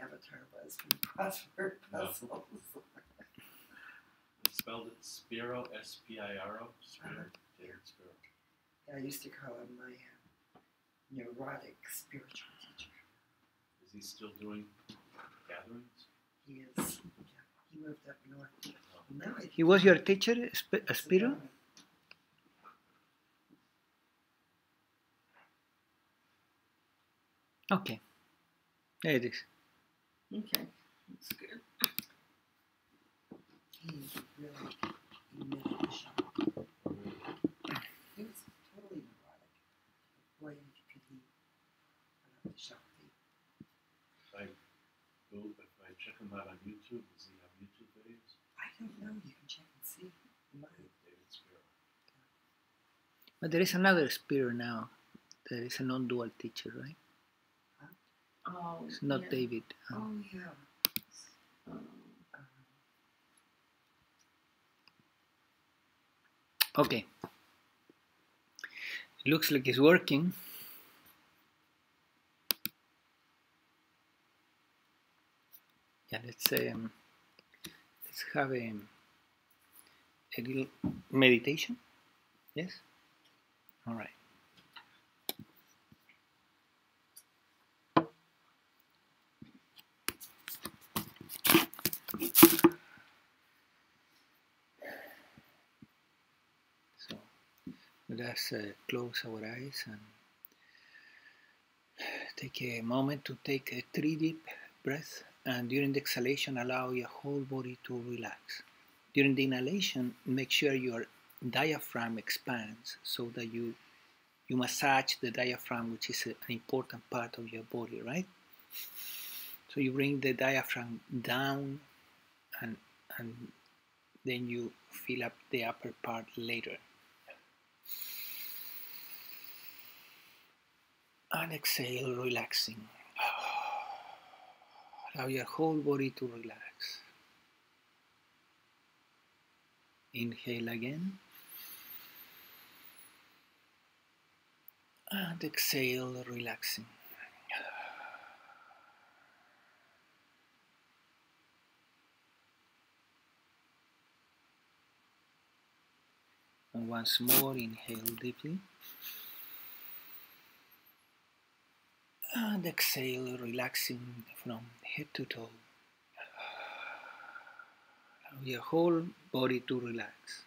avatar was from the crossword puzzles. No. They spelled it Spiro, S-P-I-R-O. Spiro. David Spiro. Yeah, I used to call him my neurotic spiritual teacher. Is he still doing gatherings? He is. Yeah, he moved up north. No. Now He was your teacher, Spiro? Okay. There it is. Okay, that's good. He's really emission. He was totally neurotic. Boy, could he put up the Shakti. If I check him out on YouTube, does he have YouTube videos? I don't know. You can check and see. You might. David Spiro. But there is another Spiro now. There is a non-dual teacher, right? Oh, It's not yeah. David. Oh, yeah. Okay. It looks like it's working. Yeah, let's have a little meditation. Yes? All right. So let us close our eyes and take a moment to take a 3 deep breaths, and during the exhalation allow your whole body to relax. During the inhalation, make sure your diaphragm expands so that you massage the diaphragm, which is an important part of your body, right? So you bring the diaphragm down and then you fill up the upper part later. And exhale, relaxing. Allow your whole body to relax. Inhale again. And exhale, relaxing. And once more, inhale deeply. And exhale, relaxing from head to toe. Allow your whole body to relax.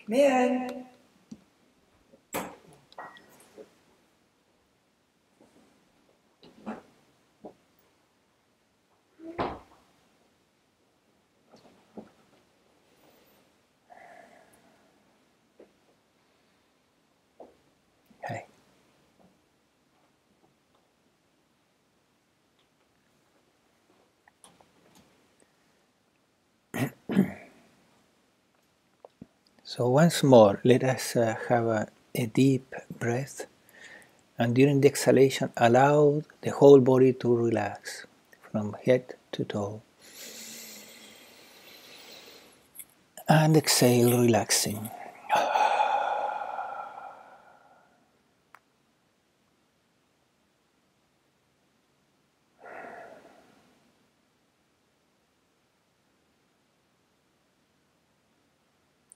Come in. Okay. So once more, let us have a deep breath, and during the exhalation, allow the whole body to relax from head to toe. And exhale, relaxing.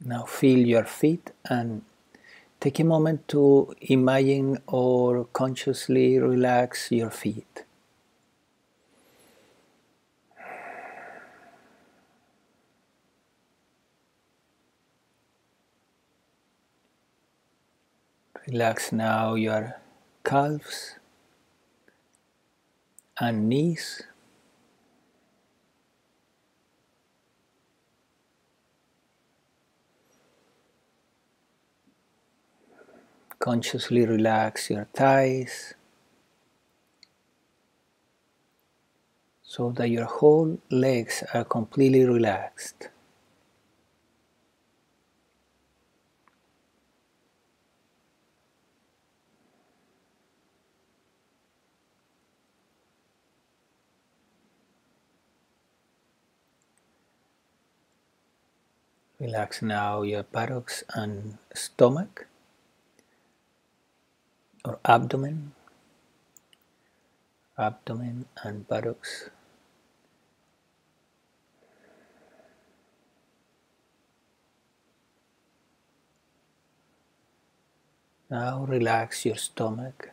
Now feel your feet and take a moment to imagine or consciously relax your feet. Relax now your calves and knees. Consciously relax your thighs so that your whole legs are completely relaxed. Relax now your buttocks and stomach or abdomen and buttocks. Now relax your stomach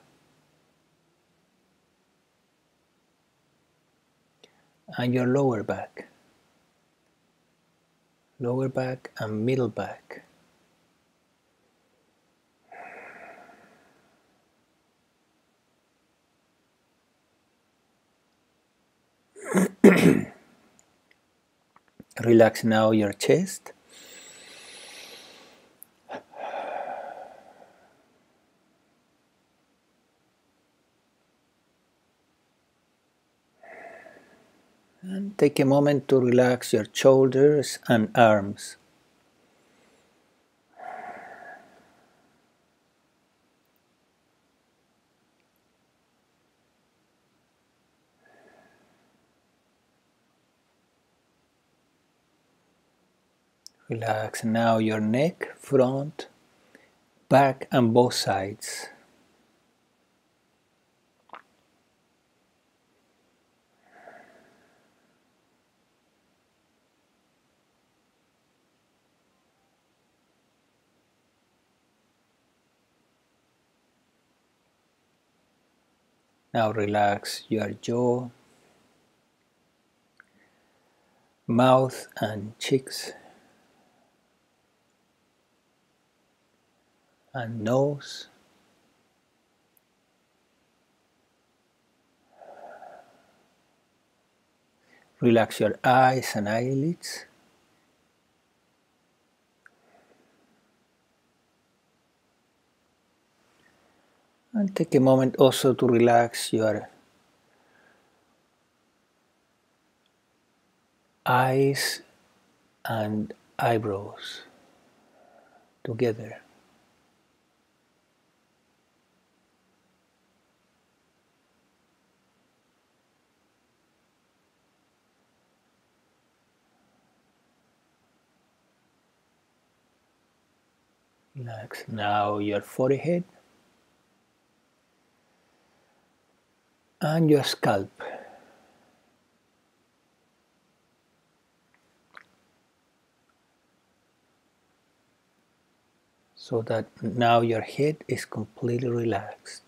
and your lower back and middle back. Relax now your chest and take a moment to relax your shoulders and arms. Relax now your neck, front, back and both sides. Now relax your jaw, mouth and cheeks and nose. Relax your eyes and eyelids. And take a moment also to relax your eyes and eyebrows together. Relax now your forehead and your scalp. So that now your head is completely relaxed.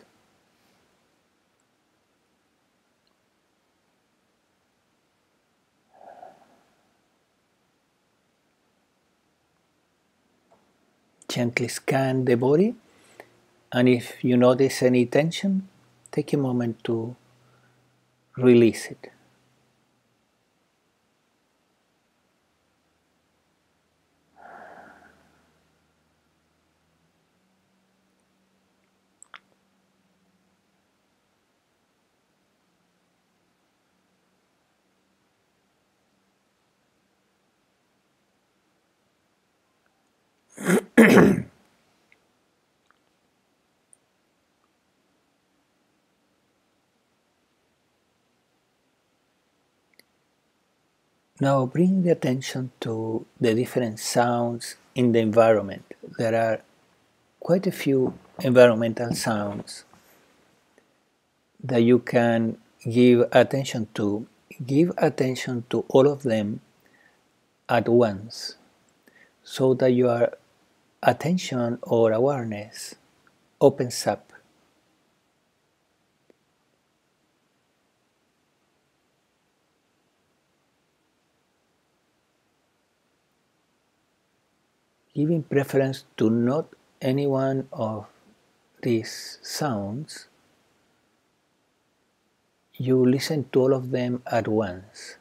Gently scan the body, and if you notice any tension, take a moment to release it. Now bring the attention to the different sounds in the environment. There are quite a few environmental sounds that you can give attention to. Give attention to all of them at once so that your attention or awareness opens up. Giving preference to not any one of these sounds, you listen to all of them at once.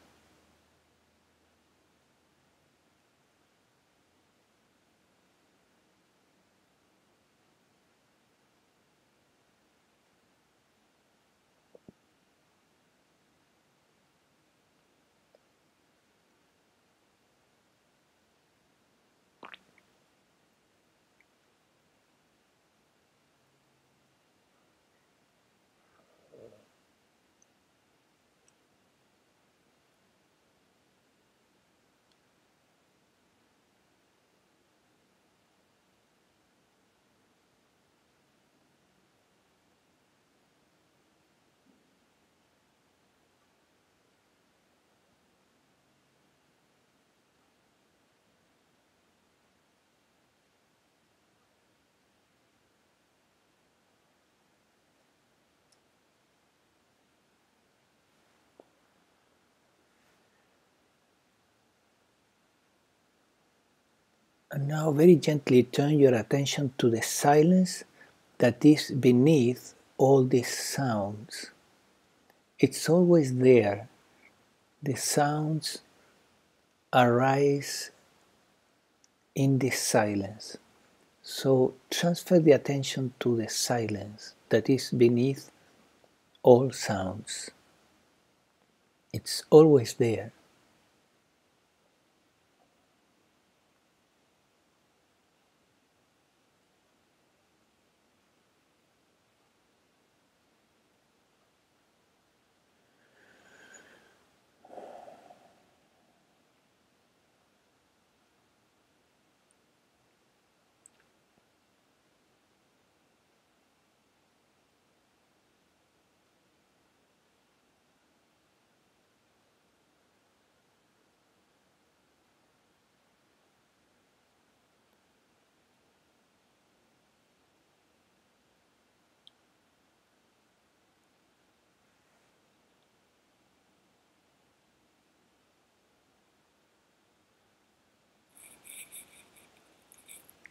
And now very gently turn your attention to the silence that is beneath all these sounds. It's always there. The sounds arise in this silence. So transfer the attention to the silence that is beneath all sounds. It's always there.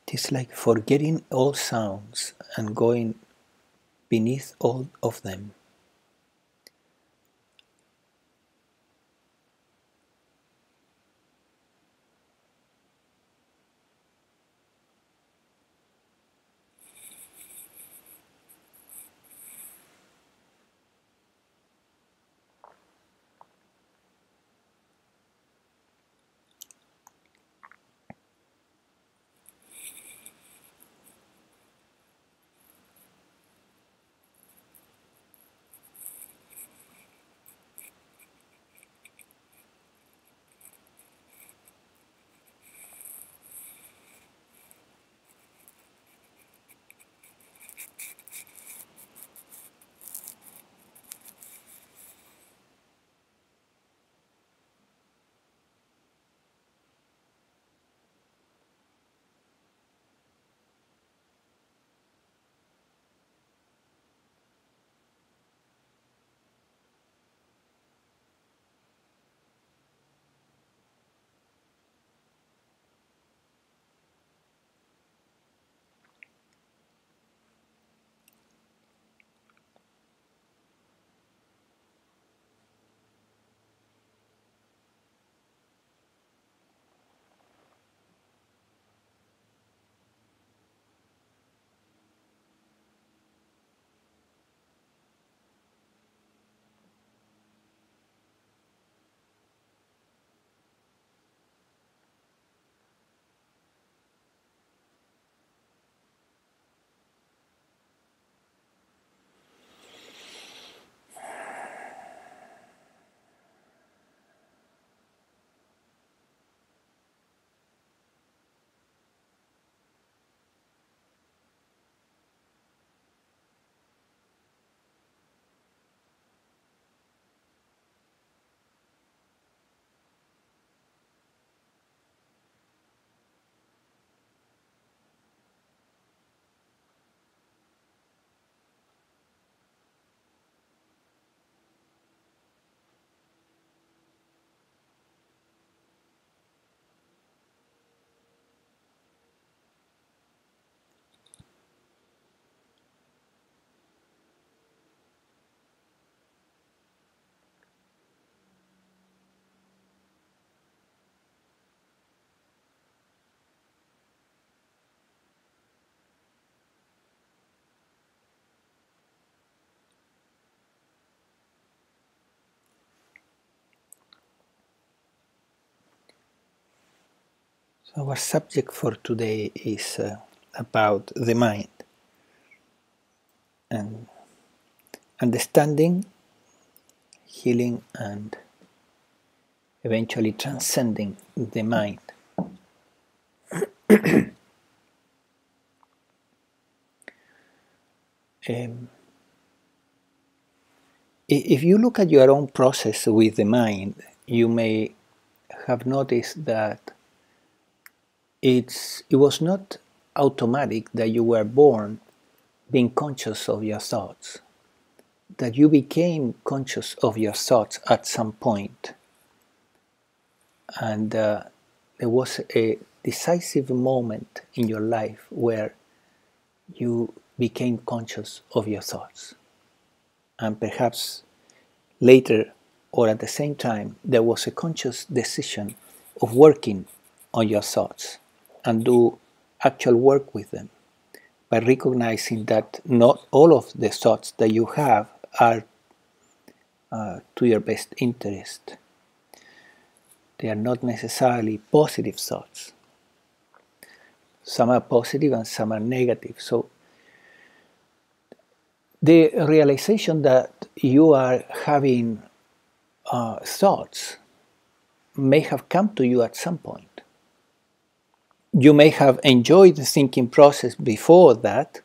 It is like forgetting all sounds and going beneath all of them. So our subject for today is about the mind and understanding, healing, and eventually transcending the mind. Um, if you look at your own process with the mind, you may have noticed that it was not automatic that you were born being conscious of your thoughts, that you became conscious of your thoughts at some point, and there was a decisive moment in your life where you became conscious of your thoughts. And perhaps later or at the same time, there was a conscious decision of working on your thoughts and do actual work with them by recognizing that not all of the thoughts that you have are to your best interest. They are not necessarily positive thoughts. Some are positive and some are negative. So the realization that you are having thoughts may have come to you at some point. You may have enjoyed the thinking process before that,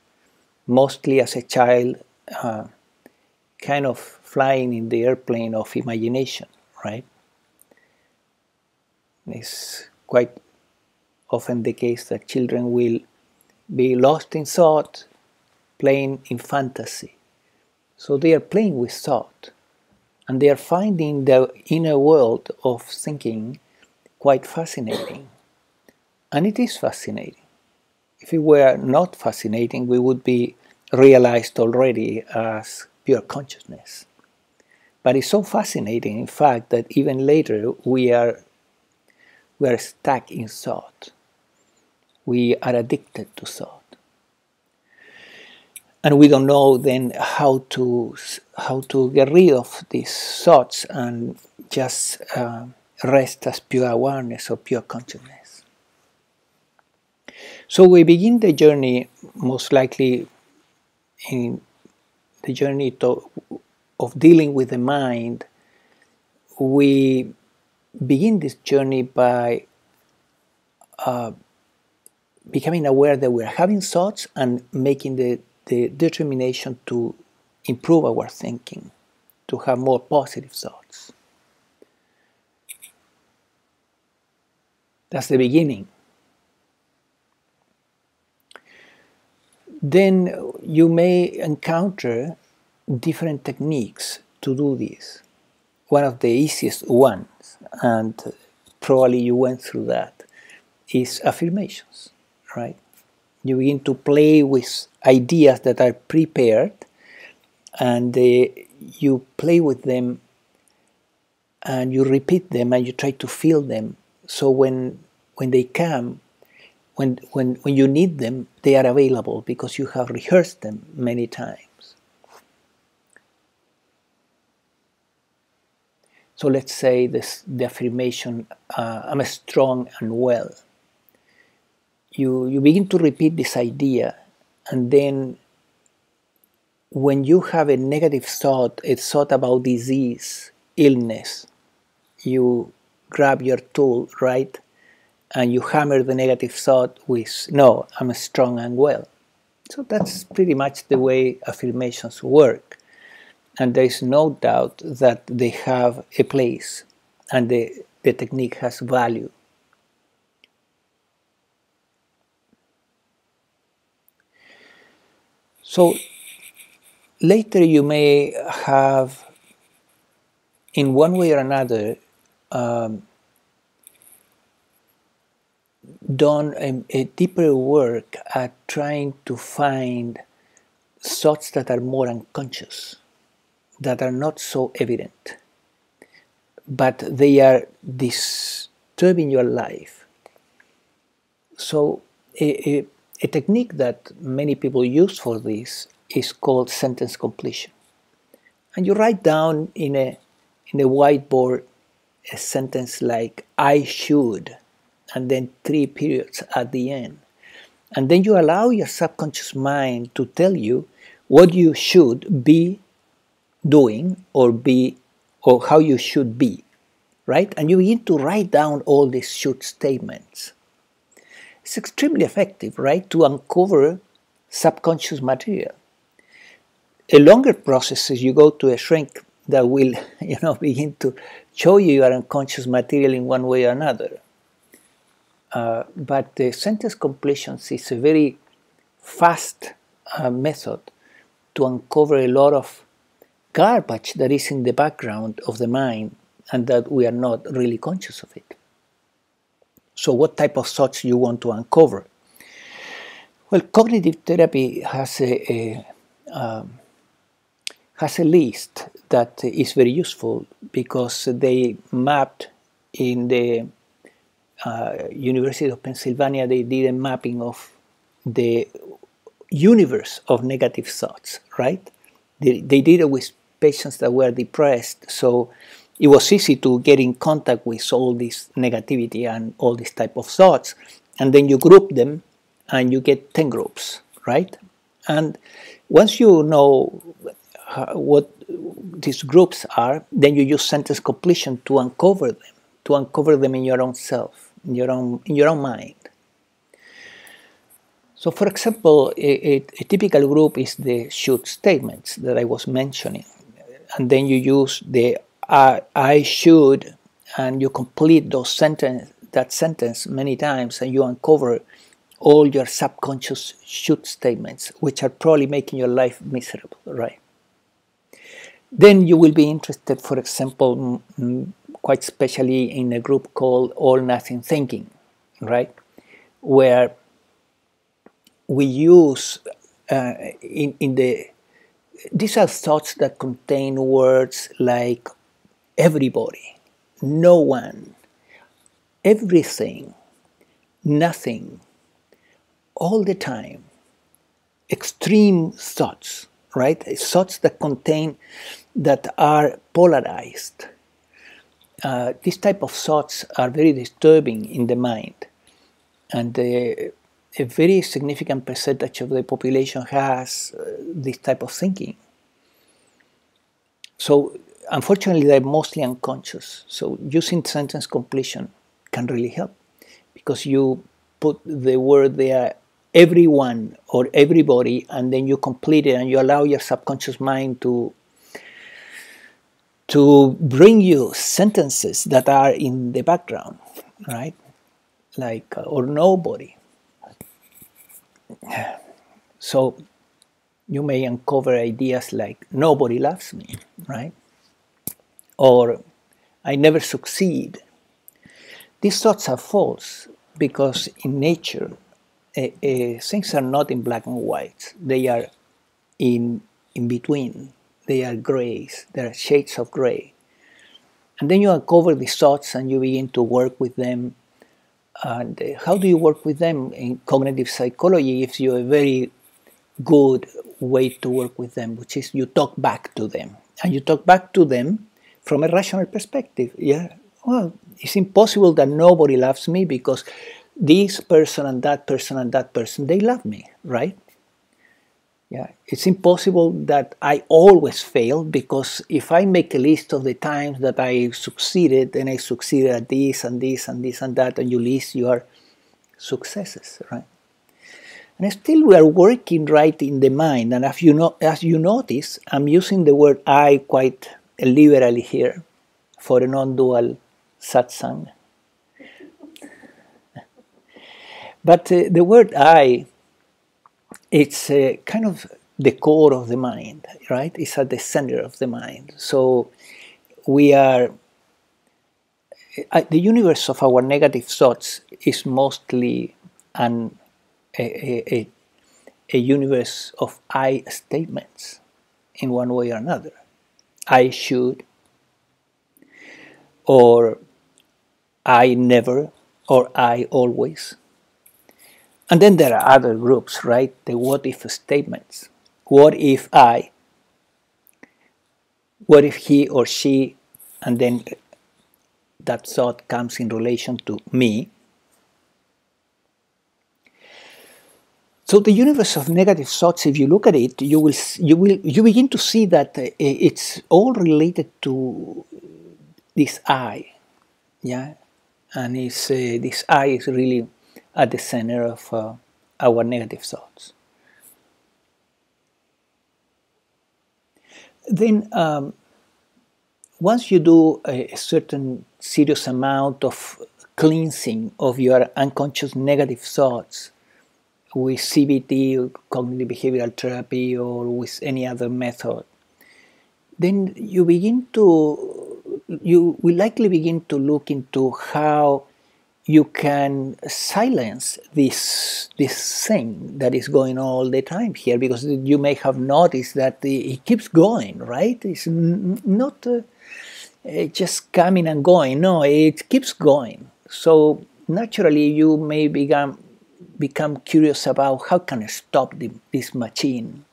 mostly as a child, kind of flying in the airplane of imagination, right? It's quite often the case that children will be lost in thought, playing in fantasy. So they are playing with thought, and they are finding the inner world of thinking quite fascinating. And it is fascinating. If it were not fascinating, we would be realized already as pure consciousness. But it's so fascinating, in fact, that even later we are stuck in thought. We are addicted to thought. And we don't know then how to get rid of these thoughts and just rest as pure awareness or pure consciousness. So we begin the journey, most likely in the journey of dealing with the mind. We begin this journey by becoming aware that we're having thoughts and making the determination to improve our thinking, to have more positive thoughts. That's the beginning. Then you may encounter different techniques to do this. One of the easiest ones, and probably you went through that, is affirmations, right? You begin to play with ideas that are prepared, and you play with them, and you repeat them, and you try to feel them. So when they come, when you need them, they are available because you have rehearsed them many times. So let's say the affirmation, I'm strong and well. You begin to repeat this idea, and then when you have a negative thought, a thought about disease, illness, you grab your tool, right? And you hammer the negative thought with, no, I'm strong and well. So that's pretty much the way affirmations work. And there is no doubt that they have a place and the technique has value. So later you may have, in one way or another, done a deeper work at trying to find thoughts that are more unconscious, that are not so evident, but they are disturbing your life. So a technique that many people use for this is called sentence completion. And you write down in a whiteboard a sentence like, I should, and then 3 periods at the end. And then you allow your subconscious mind to tell you what you should be doing or how you should be, right? And you begin to write down all these should statements. It's extremely effective, right, to uncover subconscious material. A longer process is you go to a shrink that will, begin to show you your unconscious material in one way or another. But the sentence completion is a very fast method to uncover a lot of garbage that is in the background of the mind and that we are not really conscious of it. So what type of thoughts you want to uncover? Well, cognitive therapy has a list that is very useful because they mapped in the University of Pennsylvania, they did a mapping of the universe of negative thoughts, right? They did it with patients that were depressed, so it was easy to get in contact with all this negativity and all these type of thoughts, and then you group them and you get 10 groups, right? And once you know what these groups are, then you use sentence completion to uncover them in your own self, in your own mind. So, for example, a typical group is the should statements that I was mentioning, and then you use the I should, and you complete that sentence many times, and you uncover all your subconscious should statements, which are probably making your life miserable, right? Then you will be interested, for example, quite especially in a group called All Nothing Thinking, right? Where we use these are thoughts that contain words like everybody, no one, everything, nothing, all the time, extreme thoughts, right? Thoughts that are polarized. These type of thoughts are very disturbing in the mind, and a very significant percentage of the population has this type of thinking. So unfortunately, they're mostly unconscious. So using sentence completion can really help, because you put the word there, everyone or everybody, and then you complete it, and you allow your subconscious mind to bring you sentences that are in the background, right? Like, or nobody. So you may uncover ideas like, nobody loves me, right? Or, I never succeed. These thoughts are false, because in nature, things are not in black and white. They are in between. They are grays. There are shades of gray. And then you uncover these thoughts and you begin to work with them. And how do you work with them? In cognitive psychology gives you a very good way to work with them, which is you talk back to them. And you talk back to them from a rational perspective. Yeah, well, it's impossible that nobody loves me, because this person and that person and that person, they love me, right? Yeah, it's impossible that I always fail, because if I make a list of the times that I succeeded, then I succeeded at this and this and this and that, and you list your successes, right? And still we are working right in the mind, and as you notice, I'm using the word I quite liberally here for a non-dual satsang. But the word I, it's kind of the core of the mind, right? It's at the center of the mind. So we are, the universe of our negative thoughts is mostly a universe of I statements in one way or another. I should, or I never, or I always. And then there are other groups, right? The what if statements. What if I? What if he or she? And then that thought comes in relation to me. So the universe of negative thoughts, if you look at it, you begin to see that it's all related to this I, yeah, and it's this I is really at the center of our negative thoughts. Then, once you do a certain serious amount of cleansing of your unconscious negative thoughts, with CBT, cognitive behavioral therapy, or with any other method, then you will likely begin to look into how you can silence this thing that is going on all the time here, because you may have noticed that it keeps going, right? It's not just coming and going. No, it keeps going. So naturally, you may become curious about how can I stop this machine.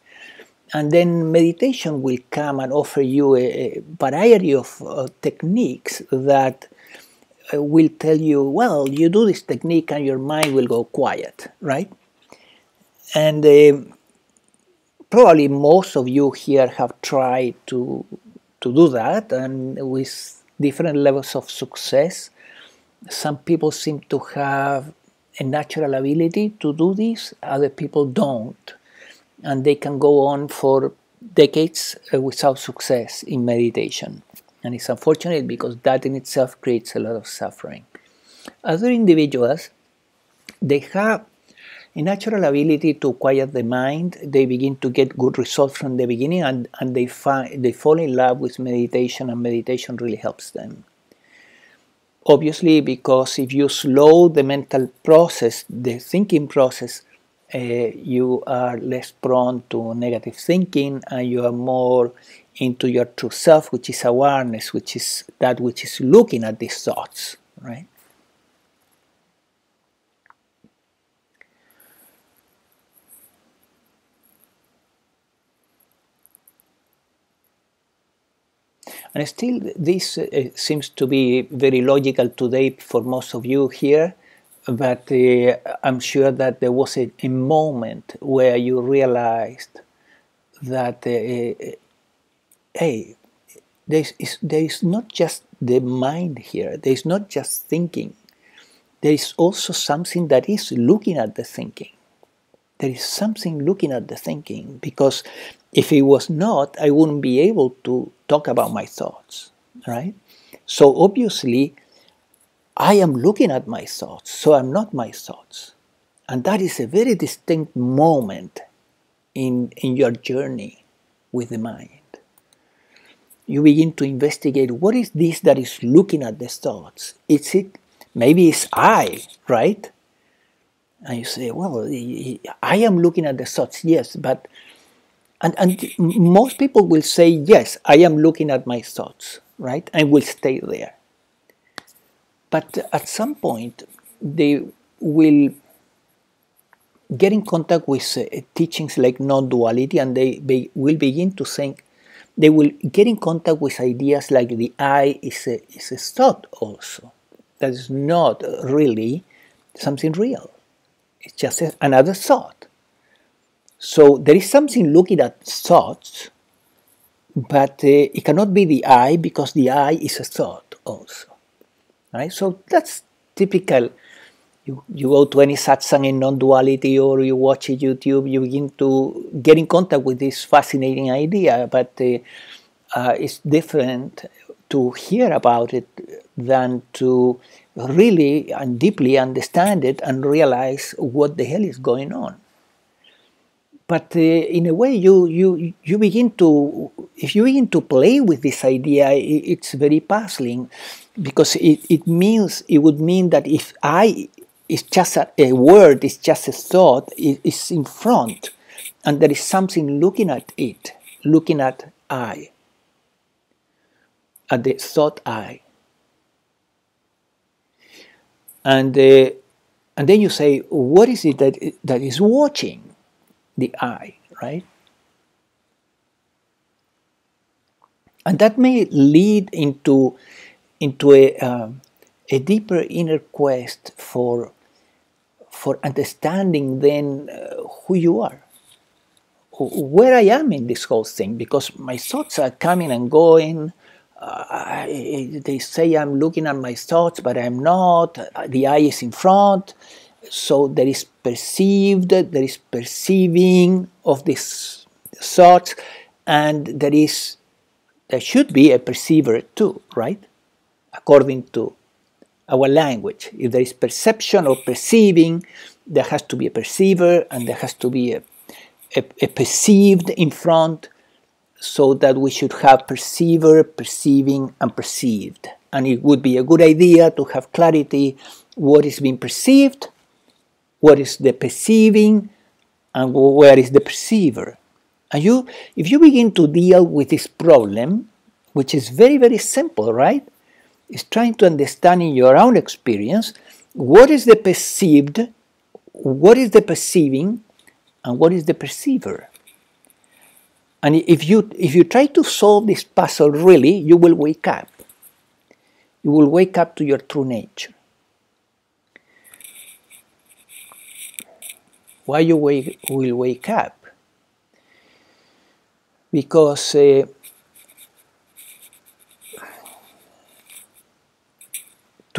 And then meditation will come and offer you a variety of techniques that will tell you, well, you do this technique and your mind will go quiet, right? And probably most of you here have tried to do that, and with different levels of success. Some people seem to have a natural ability to do this, other people don't. And they can go on for decades without success in meditation. And it's unfortunate because that in itself creates a lot of suffering. Other individuals, they have a natural ability to quiet the mind. They begin to get good results from the beginning, and they fall in love with meditation, and meditation really helps them. Obviously, because if you slow the mental process, the thinking process, you are less prone to negative thinking, and you are more into your true self, which is awareness, which is that which is looking at these thoughts, right? And still, this seems to be very logical today for most of you here, but I'm sure that there was a moment where you realized that, hey, there is not just the mind here, there is not just thinking, there is also something that is looking at the thinking. There is something looking at the thinking, because if it was not, I wouldn't be able to talk about my thoughts, right? So obviously, I am looking at my thoughts, so I'm not my thoughts. And that is a very distinct moment in your journey with the mind. You begin to investigate, what is this that is looking at the thoughts? Maybe it's I, right? And you say, well, I am looking at the thoughts, yes, but... And most people will say, yes, I am looking at my thoughts, right? And will stay there. But at some point, they will get in contact with teachings like non-duality, and they will begin to think, they will get in contact with ideas like the I is a thought also. That is not really something real. It's just another thought. So there is something looking at thoughts, but it cannot be the I, because the I is a thought also. Right? So that's typical. You go to any satsang in non-duality, or you watch a YouTube, you begin to get in contact with this fascinating idea, but it's different to hear about it than to really and deeply understand it and realize what the hell is going on. But in a way, you begin to, if you begin to play with this idea, it's very puzzling, because it would mean that if I is just a word, it's just a thought, it's in front, and there is something looking at it, looking at I, at the thought I. And then you say, what is it that is watching the I, right? And that may lead into a deeper inner quest for understanding then who you are, where I am in this whole thing, because my thoughts are coming and going. They say I'm looking at my thoughts, but I'm not. The I is in front. So there is perceived, there is perceiving of these thoughts, and there should be a perceiver too, right? According to our language. If there is perception or perceiving, there has to be a perceiver, and there has to be a perceived in front, so that we should have perceiver, perceiving, and perceived. and it would be a good idea to have clarity what is being perceived, what is the perceiving, and where is the perceiver. And if you begin to deal with this problem, which is very, very simple, right? It's trying to understand in your own experience what is the perceived, what is the perceiving, and what is the perceiver. And if you try to solve this puzzle really, you will wake up. You will wake up to your true nature. Why you will wake up? Because to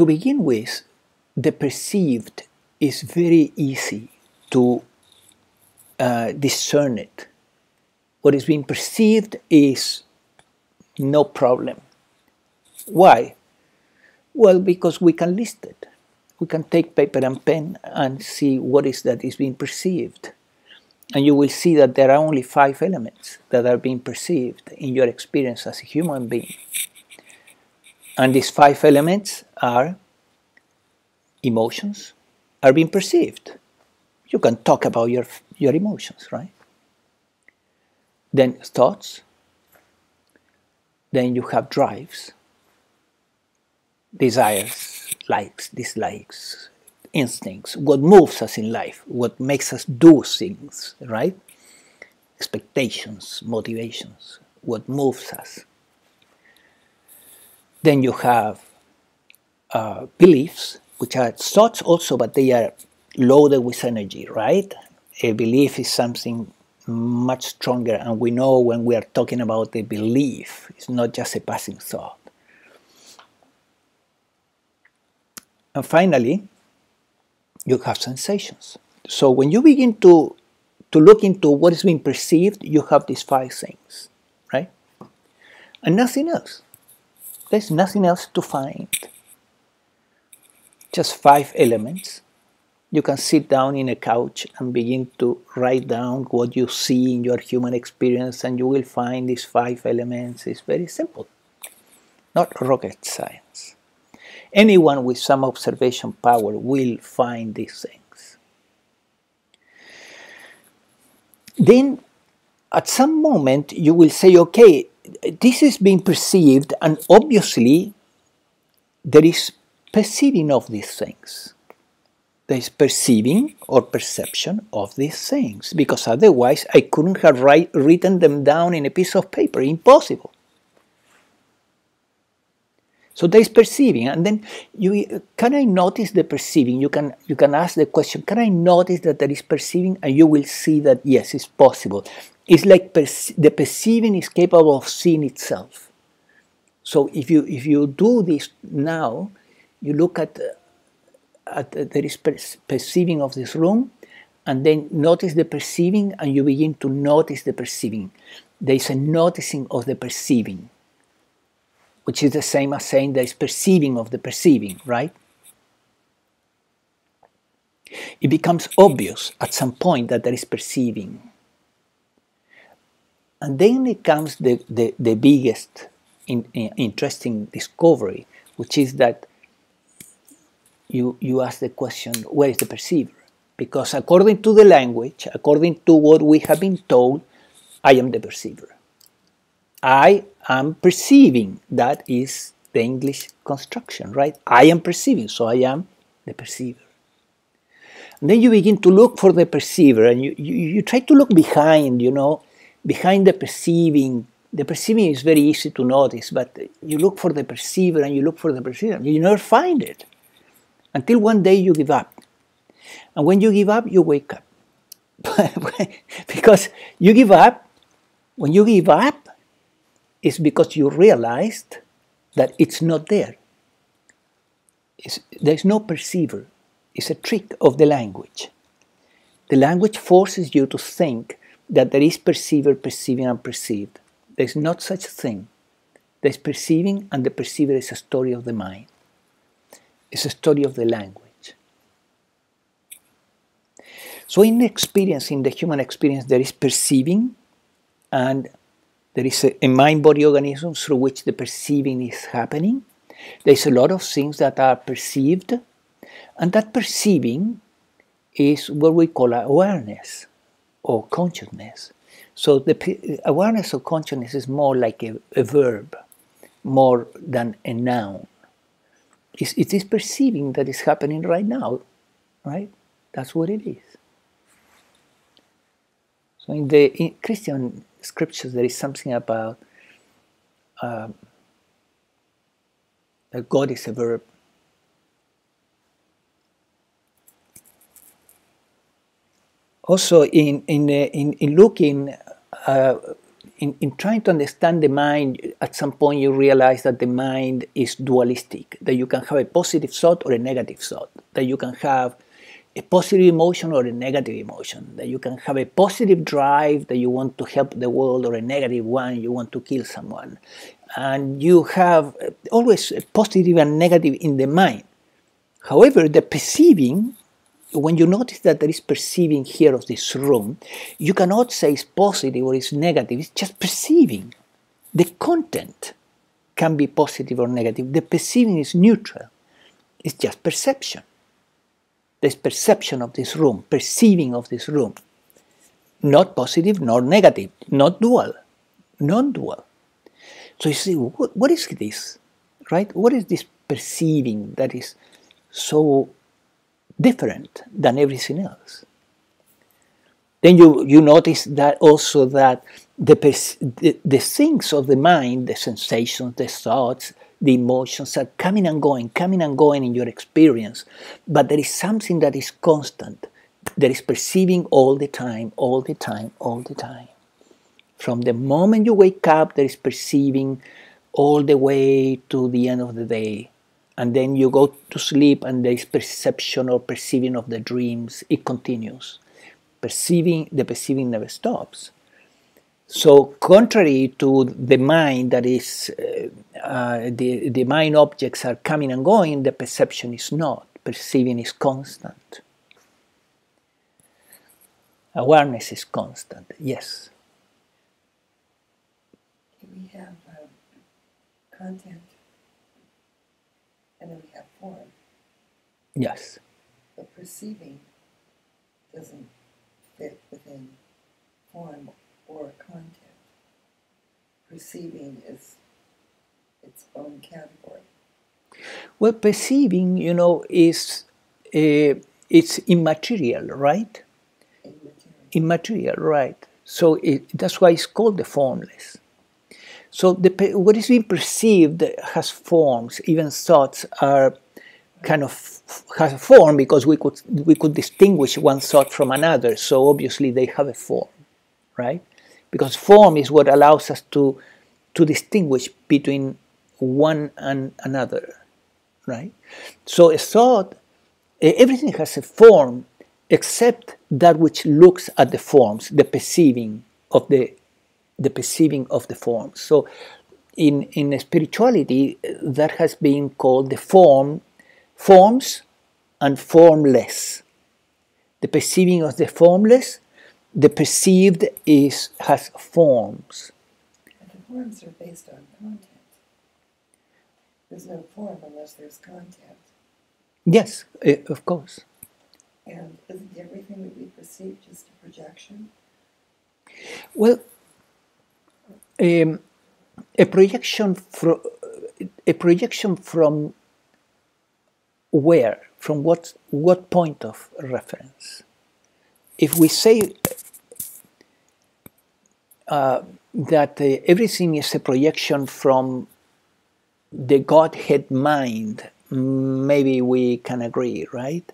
begin with, the perceived is very easy to discern it. What is being perceived is no problem. Why? Well, because we can list it. We can take paper and pen and see what is that is being perceived. And you will see that there are only 5 elements that are being perceived in your experience as a human being. And these 5 elements are emotions, are being perceived. You can talk about your emotions, right? Then thoughts. Then you have drives, desires, likes, dislikes, instincts, what moves us in life, what makes us do things, right? Expectations, motivations, what moves us. Then you have beliefs, which are thoughts also, but they are loaded with energy, right? A belief is something much stronger, and we know when we are talking about a belief, it's not just a passing thought. And finally, you have sensations. So when you begin to look into what is being perceived, you have these 5 things, right? And nothing else. There's nothing else to find. Just 5 elements. You can sit down in a couch and begin to write down what you see in your human experience, and you will find these 5 elements. It's very simple, not rocket science. Anyone with some observation power will find these things. Then, at some moment, you will say, okay, this is being perceived, and obviously, there is perceiving of these things. There is perceiving or perception of these things, because otherwise I couldn't have written them down in a piece of paper. Impossible. So there is perceiving, and then can I notice the perceiving? You can ask the question, can I notice that there is perceiving? And you will see that yes, it's possible. It's like the perceiving is capable of seeing itself. So if you do this now, you look at there is perceiving of this room, and then notice the perceiving, and you begin to notice the perceiving. There is a noticing of the perceiving, which is the same as saying there is perceiving of the perceiving, right? It becomes obvious at some point that there is perceiving. And then it comes the biggest interesting discovery, which is that you ask the question, where is the perceiver? Because according to the language, according to what we have been told, I am the perceiver. I am perceiving. That is the English construction, right? I am perceiving, so I am the perceiver. And then you begin to look for the perceiver, and you try to look behind, behind the perceiving. The perceiving is very easy to notice, but you look for the perceiver and you look for the perceiver. You never find it. Until one day you give up. And when you give up, you wake up. Because you give up, when you give up, it's because you realized that it's not there. There's no perceiver. It's a trick of the language. The language forces you to think that there is perceiver, perceiving, and perceived. There's not such a thing. There's perceiving, and the perceiver is a story of the mind. It's a story of the language. So in the experience, in the human experience, there is perceiving, and there is a mind-body organism through which the perceiving is happening. There's a lot of things that are perceived, and that perceiving is what we call awareness or consciousness. So the awareness or consciousness is more like a verb, more than a noun. It is perceiving that is happening right now, right? That's what it is. So in Christian scriptures, there is something about that God is a verb. Also, in looking, in trying to understand the mind, at some point you realize that the mind is dualistic, that you can have a positive thought or a negative thought, that you can have a positive emotion or a negative emotion, that you can have a positive drive that you want to help the world, or a negative one, you want to kill someone. And you have always a positive and negative in the mind. However, the perceiving, when you notice that there is perceiving here of this room, you cannot say it's positive or it's negative, it's just perceiving. The content can be positive or negative. The perceiving is neutral. It's just perception. There's perception of this room, perceiving of this room. Not positive nor negative, not dual, non-dual. So you see, what is this, right? What is this perceiving that is so different than everything else? Then you notice that also that the things of the mind, the sensations, the thoughts, the emotions are coming and going in your experience. But there is something that is constant. There is perceiving all the time, all the time, all the time. From the moment you wake up, there is perceiving all the way to the end of the day. And then you go to sleep and there is perception or perceiving of the dreams. It continues. The perceiving never stops. So contrary to the mind that is, the mind objects are coming and going, the perception is not. Perceiving is constant. Awareness is constant, yes. We have content, and then we have form. Yes. But perceiving doesn't fit within form or content. Perceiving is its own category. Well, perceiving, is it's immaterial, right? Immaterial, right? So that's why it's called the formless. So what is being perceived has forms. Even thoughts are kind of has a form because we could distinguish one thought from another. So obviously they have a form, right? Because form is what allows us to distinguish between one and another, right? So a thought, everything has a form except that which looks at the forms, the perceiving of the forms. So in spirituality, that has been called the forms and formless. The perceiving of the formless, the perceived has forms. And the forms are based on content. There's no form unless there's content. Yes, of course. And isn't everything that we perceive just a projection? Well, a projection from where? From what point of reference? If we say that everything is a projection from the Godhead mind, maybe we can agree, right?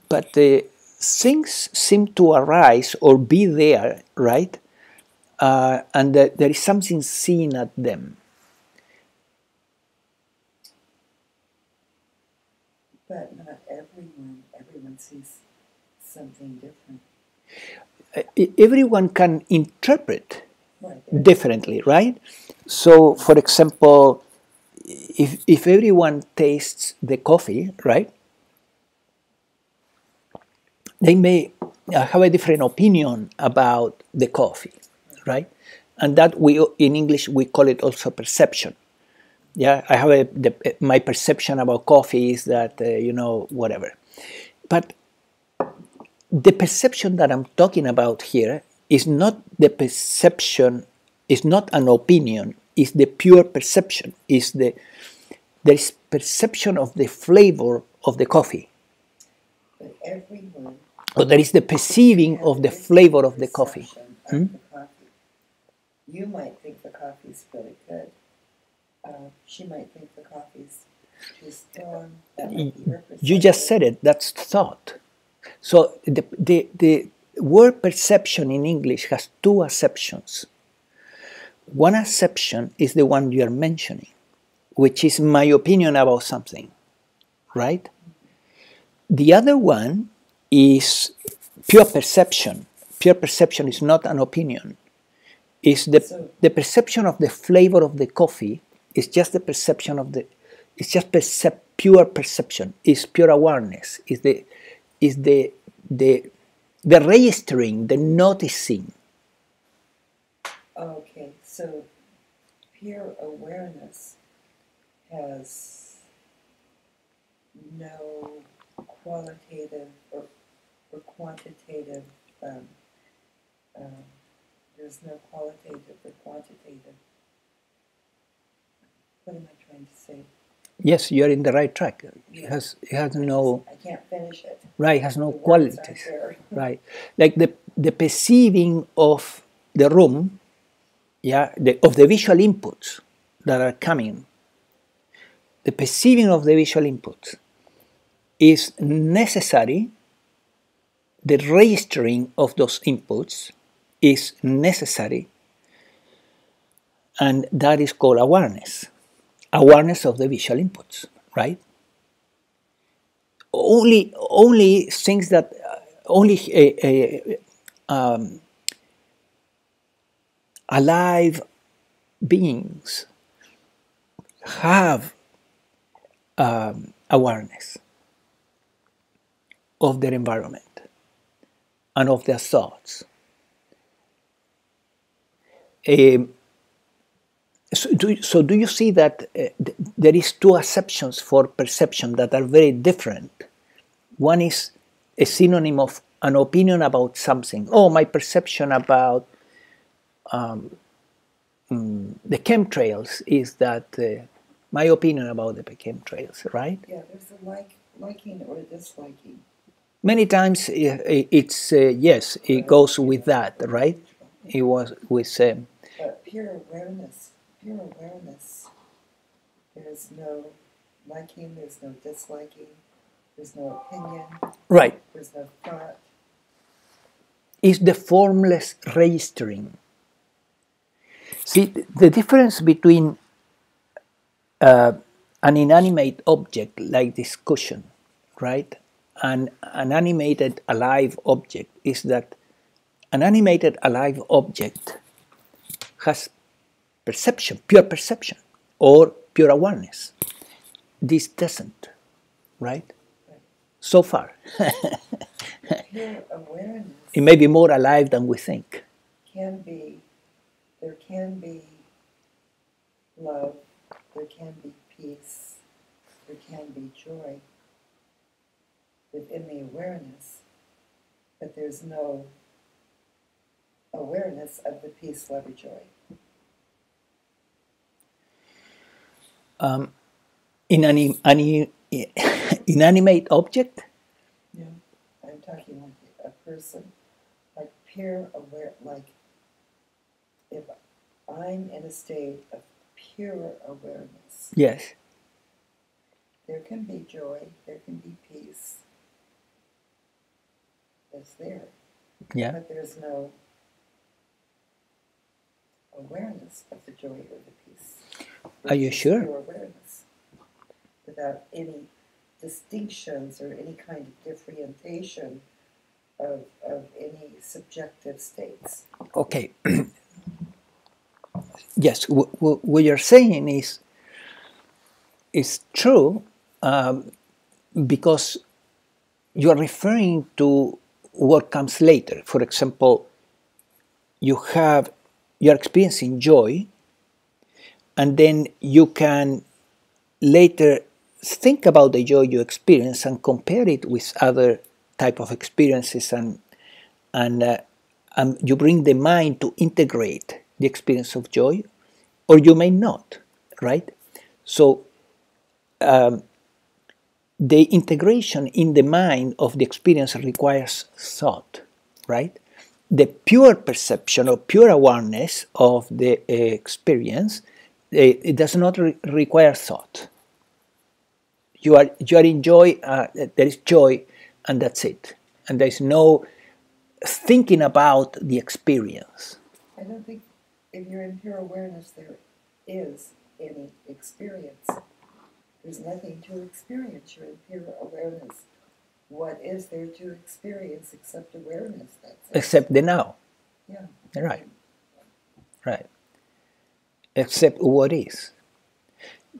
But things seem to arise or be there, right? And there is something seen at them. But not everyone. Everyone sees something different. Everyone can interpret Right. differently, right? So, for example, if everyone tastes the coffee, right, they may have a different opinion about the coffee, right? And that in English we call it also perception. Yeah, I have my perception about coffee is that, you know, whatever. But the perception that I'm talking about here is not the perception, is not an opinion, is the pure perception, there is perception of the flavor of the coffee. But everyone Or there is the perceiving of the flavor of the coffee. Of the coffee. You might think the coffee's really good. She might think the coffee's too strong. That might be her You just perception. said it, that's thought. So the word perception in English has two acceptions. One acception is the one you are mentioning, which is my opinion about something, right? The other one is pure perception. Pure perception is not an opinion. It's the perception of the flavor of the coffee is just the perception of the, it's just pure perception, it's pure awareness, is the registering, the noticing. Okay, so pure awareness has no qualitative or quantitative, there's no qualitative or quantitative. What am I trying to say? Yes, you're in the right track. It has no, I can't finish it. right, it has no The words aren't qualities. there. Right. Like the perceiving of the room, yeah, of the visual inputs that are coming. The perceiving of the visual inputs is necessary. The registering of those inputs is necessary, and that is called awareness. Awareness of the visual inputs, right? Only things that alive beings have awareness of their environment and of their thoughts. So do you see that there is two acceptions for perception that are very different? One is a synonym of an opinion about something. Oh, my perception about the chemtrails is that my opinion about the chemtrails, right? Yeah, there's a liking or disliking. Many times it's yes, it goes with that, right? It was with But pure awareness, there's no liking, there's no disliking, there's no opinion, right. there's no thought. Is the formless registering. See, the difference between an inanimate object like this cushion, right, and an animated alive object is that an animated alive object has perception, pure perception, or pure awareness. This doesn't, right? So far. Pure awareness It may be more alive than we think. there can be love, there can be peace, there can be joy within the awareness, but there's no awareness of the peace, love, or joy. In an inanimate object, No, I'm talking like a person, like pure aware, like if I'm in a state of pure awareness, yes, there can be joy, there can be peace. That's there. yeah. But there's no awareness of the joy or the peace. Are you It's sure? pure awareness, without any distinctions or any kind of differentiation of any subjective states. Okay. Yes, what you're saying is true because you are referring to what comes later. For example, you're experiencing joy, and then you can later think about the joy you experience and compare it with other type of experiences, and you bring the mind to integrate the experience of joy, or you may not, right? So the integration in the mind of the experience requires thought, right? The pure perception or pure awareness of the experience, it does not require thought. You are in joy, there is joy, and that's it. And there is no thinking about the experience. I don't think if you're in pure awareness there is any experience. There's nothing to experience. You're in pure awareness. What is there to experience except awareness? That's it. Except the now. Yeah. Right. Right. Except what is.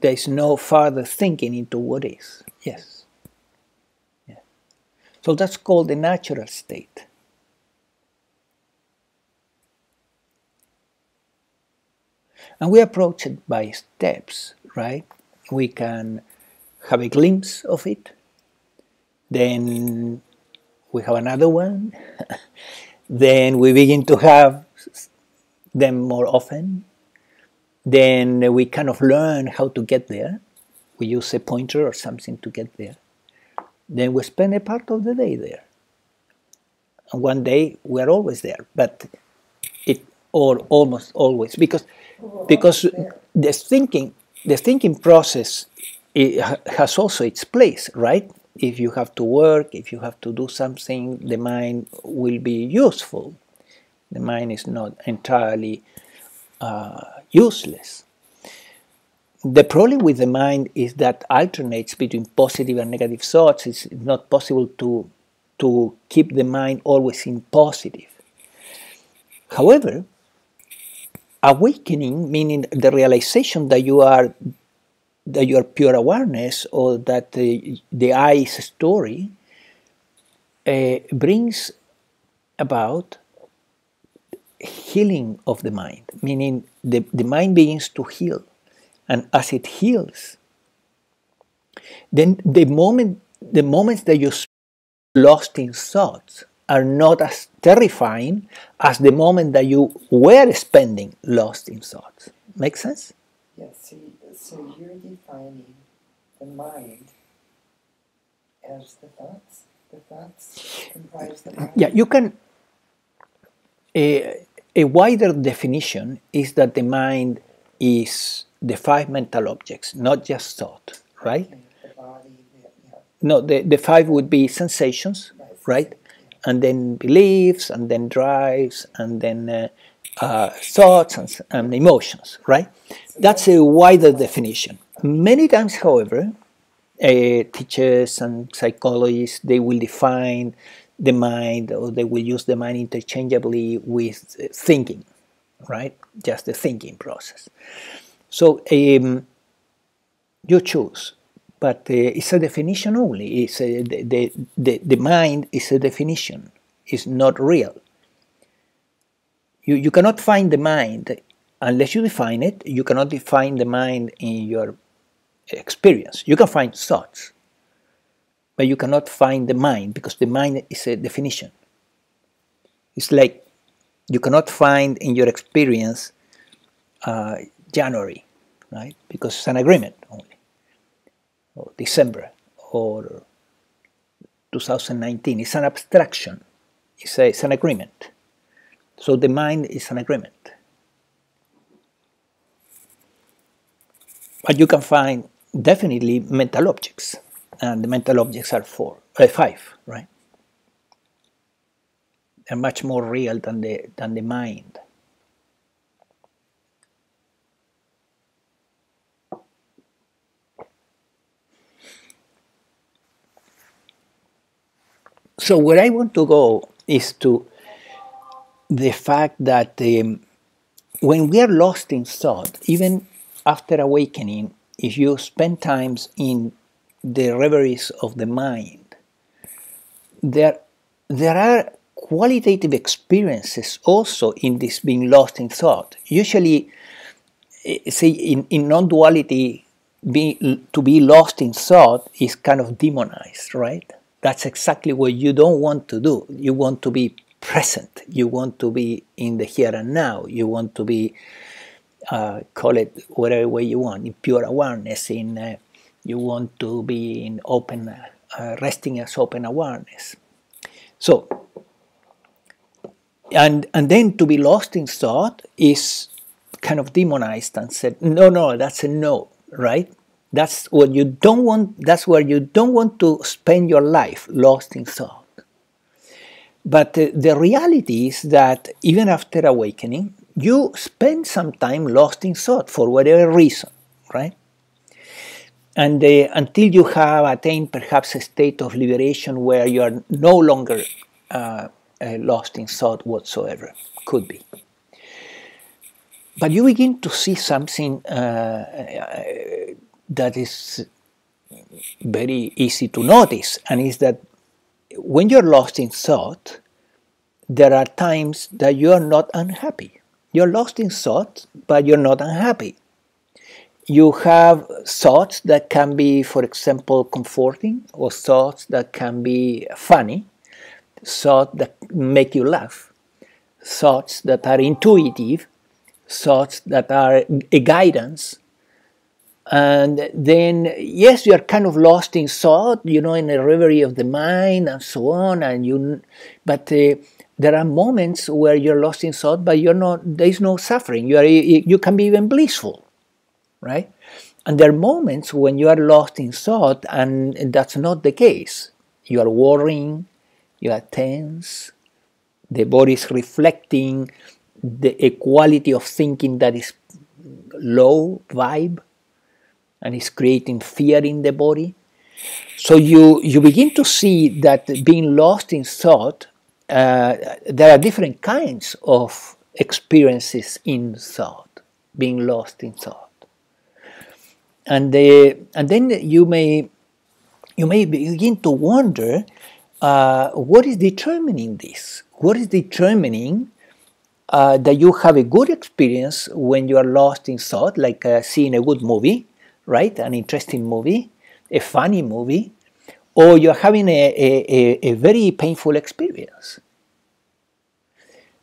There is no further thinking into what is. Yes. Yeah. So that's called the natural state. And we approach it by steps, right? We can have a glimpse of it, then we have another one, then we begin to have them more often, then we kind of learn how to get there. We use a pointer or something to get there. Then we spend a part of the day there. And one day we are always there, but or almost always, because the thinking process, it has also its place, right? If you have to work, if you have to do something, the mind will be useful. The mind is not entirely useless. The problem with the mind is that alternates between positive and negative thoughts. It's not possible to keep the mind always in positive. However, awakening, meaning the realization that you are pure awareness, or that the I is a story, brings about healing of the mind, meaning the mind begins to heal. And as it heals, then the moments that you spend lost in thoughts are not as terrifying as the moment that you were spending lost in thoughts. Make sense? Yes, so you're defining the mind as the thoughts. The thoughts comprise the mind. Yeah, you can. A wider definition is that the mind is the five mental objects, not just thought, right? Okay, the body, yeah. No, the five would be sensations, right? And then beliefs, and then drives, and then thoughts and emotions, right? That's a wider definition. Many times, however, teachers and psychologists, they will define the mind, or they will use the mind interchangeably with thinking, right? Just the thinking process. So you choose, but it's a definition only. It's the mind is a definition. It's not real. You cannot find the mind unless you define it. You cannot define the mind in your experience. You can find thoughts, but you cannot find the mind, because the mind is a definition. It's like you cannot find in your experience January, right? Because it's an agreement only, or December, or 2019. It's an abstraction. It's an agreement. So the mind is an agreement. But you can find definitely mental objects, and the mental objects are five, right? They're much more real than the mind. So where I want to go is to the fact that when we are lost in thought, even after awakening, if you spend times in the reveries of the mind, there are qualitative experiences also in this being lost in thought. Usually see, in non-duality, to be lost in thought is kind of demonized, right? That's exactly what you don't want to do. You want to be present. You want to be in the here and now. You want to be, call it whatever way you want, in pure awareness. You want to be in open, resting as open awareness. So, and then to be lost in thought is kind of demonized and said, no, that's a no, right? That's what you don't want. That's where you don't want to spend your life, lost in thought. But the reality is that even after awakening, you spend some time lost in thought for whatever reason, right? And until you have attained perhaps a state of liberation where you are no longer lost in thought whatsoever, could be. But you begin to see something that is very easy to notice, and is that when you're lost in thought, there are times that you are not unhappy. You're lost in thought, but you're not unhappy. You have thoughts that can be, for example, comforting, or thoughts that can be funny, thoughts that make you laugh, thoughts that are intuitive, thoughts that are a guidance. And then, yes, you are kind of lost in thought, in a reverie of the mind and so on. But there are moments where you're lost in thought, but there is no suffering. You can be even blissful, right? And there are moments when you are lost in thought, and that's not the case. You are worrying, you are tense, the body is reflecting a quality of thinking that is low vibe, and is creating fear in the body. So you begin to see that being lost in thought, there are different kinds of experiences in thought, being lost in thought. And then you may begin to wonder, what is determining this? What is determining that you have a good experience when you are lost in thought, like seeing a good movie, right? An interesting movie, a funny movie, or you're having a very painful experience.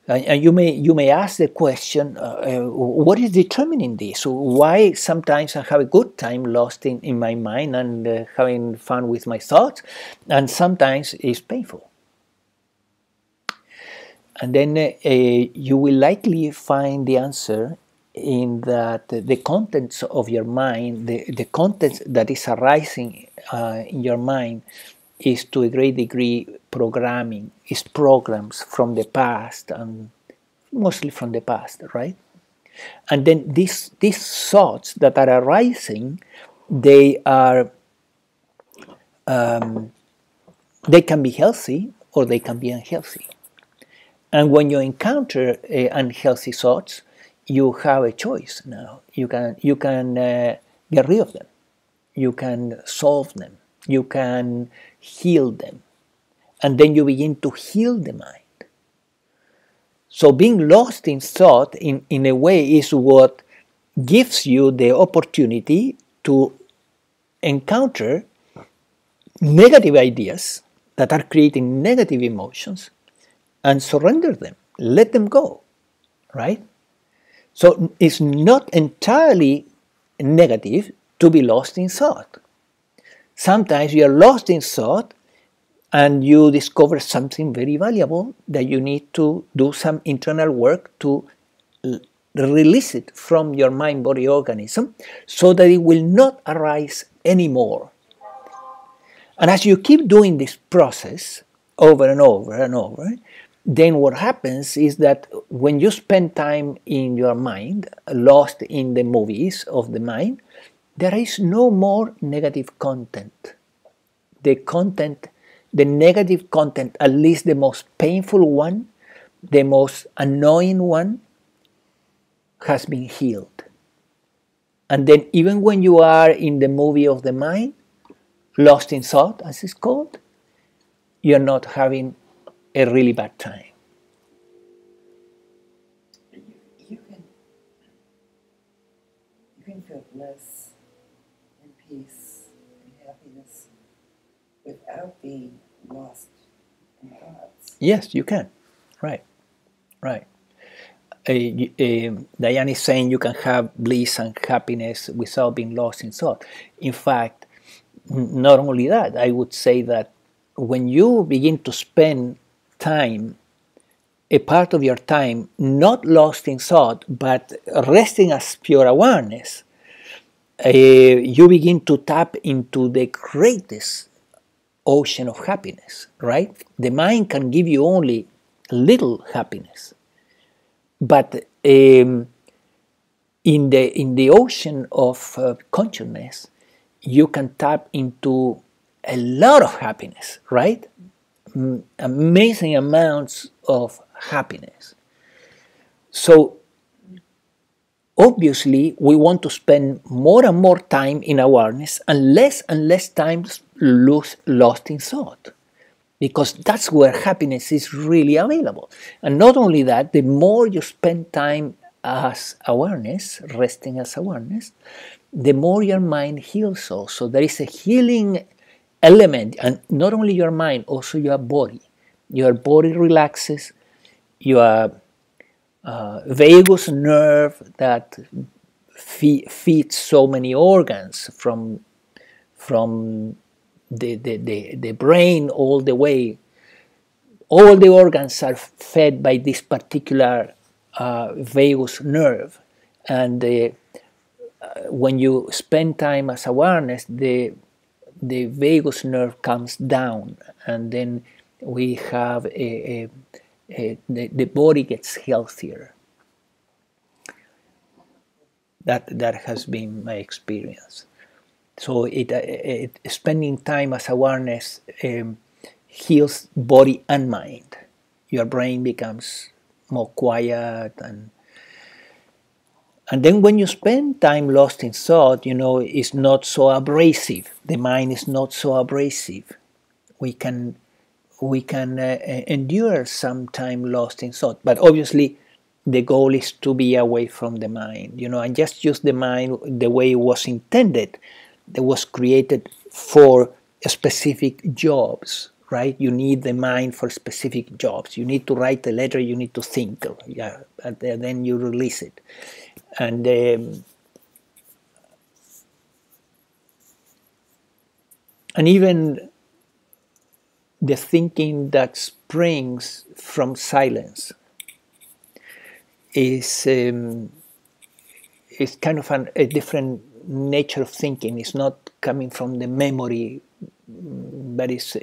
And you may ask the question, what is determining this? Why sometimes I have a good time lost in my mind and having fun with my thoughts, and sometimes it's painful? And then you will likely find the answer in that the contents of your mind, the contents that is arising in your mind, is to a great degree programming, is programs from the past, and mostly from the past, right? And then these thoughts that are arising, they can be healthy or they can be unhealthy. And when you encounter unhealthy thoughts, you have a choice now. You can get rid of them. You can solve them. You can heal them. And then you begin to heal the mind. So being lost in thought, in a way, is what gives you the opportunity to encounter negative ideas that are creating negative emotions and surrender them. Let them go, right? So it's not entirely negative to be lost in thought. Sometimes you are lost in thought and you discover something very valuable that you need to do some internal work to release it from your mind-body organism so that it will not arise anymore. And as you keep doing this process over and over and over, then what happens is that when you spend time in your mind, lost in the movies of the mind, there is no more negative content. The negative content, at least the most painful one, the most annoying one, has been healed. And then even when you are in the movie of the mind, lost in thought, as it's called, you're not having a really bad time. bliss and peace and happiness without being lost in thoughts. Yes, you can. Right, right. Diane is saying you can have bliss and happiness without being lost in thought. In fact, not only that, I would say that when you begin to spend time, a part of your time, not lost in thought, but resting as pure awareness, you begin to tap into the greatest ocean of happiness, right? The mind can give you only little happiness, but in the ocean of consciousness, you can tap into a lot of happiness, right? Amazing amounts of happiness. So obviously, we want to spend more and more time in awareness and less time lost in thought, because that's where happiness is really available. And not only that, the more you spend time as awareness, resting as awareness, the more your mind heals also. There is a healing element, and not only your mind, also your body. Your body relaxes, your vagus nerve that feeds so many organs from the brain all the way. All the organs are fed by this particular vagus nerve, and when you spend time as awareness, the vagus nerve comes down, and then we have the body gets healthier. That has been my experience. So spending time as awareness heals body and mind. Your brain becomes more quiet, and then when you spend time lost in thought, it's not so abrasive. The mind is not so abrasive. We can endure some time lost in thought, but obviously the goal is to be away from the mind, and just use the mind the way it was intended. It was created for specific jobs, right? You need the mind for specific jobs. You need to write a letter, you need to think, yeah, and then you release it. And even the thinking that springs from silence is kind of a different nature of thinking. It's not coming from the memory, but it's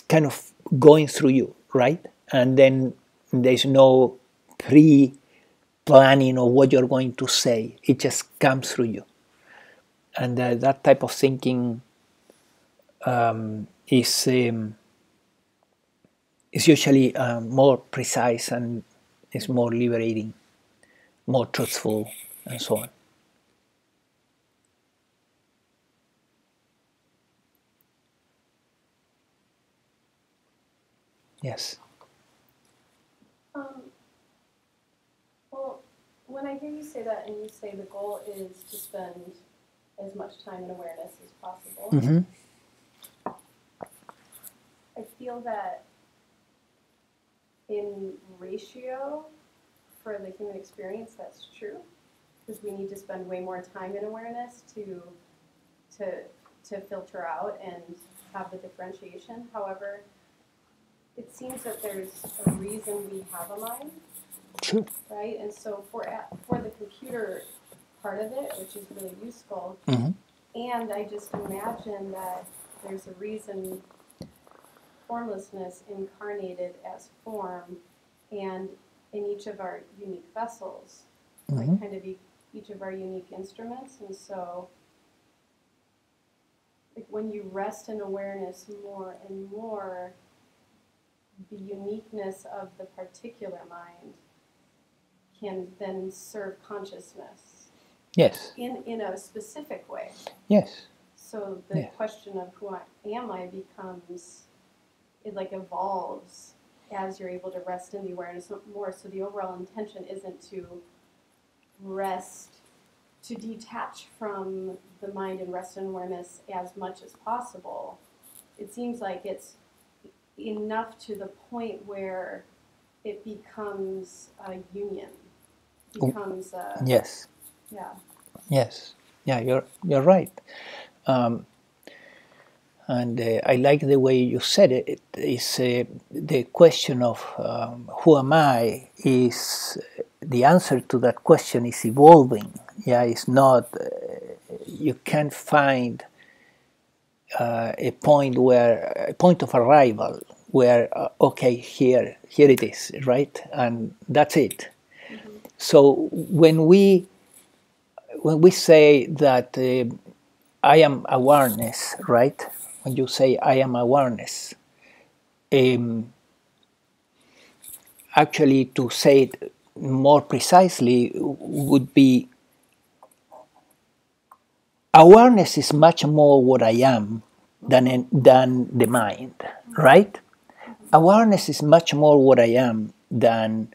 kind of going through you, right? And then there's no pre-planning of what you're going to say. It just comes through you. And that type of thinking is usually more precise, and is more liberating, more truthful, and so on. Yes. Well, when I hear you say that, and you say the goal is to spend as much time in awareness as possible, Mm-hmm. I feel that in ratio for the human experience, that's true, because we need to spend way more time in awareness to filter out and have the differentiation. However, it seems that there's a reason we have a mind, True. right? And so for the computer part of it, which is really useful, Mm-hmm. and I just imagine that there's a reason formlessness incarnated as form, and in each of our unique vessels, Mm-hmm. like kind of each of our unique instruments. And so like when you rest in awareness more and more, the uniqueness of the particular mind can then serve consciousness Yes. in a specific way. Yes. So the Yeah. question of who am I becomes, it like evolves as you're able to rest in the awareness more. So the overall intention isn't to rest to detach from the mind and rest in awareness as much as possible, it seems like it's enough to the point where it becomes a union. Becomes a, yes. yeah. Yes. Yeah, you're right. And I like the way you said it. It is the question of who am I is the answer to that question is evolving. Yeah, it's not. You can't find a point of arrival where okay, here it is, right, and that's it. Mm-hmm. So when we say that I am awareness, right? When you say I am awareness, actually to say it more precisely would be awareness is much more what I am than the mind, right? Awareness is much more what I am than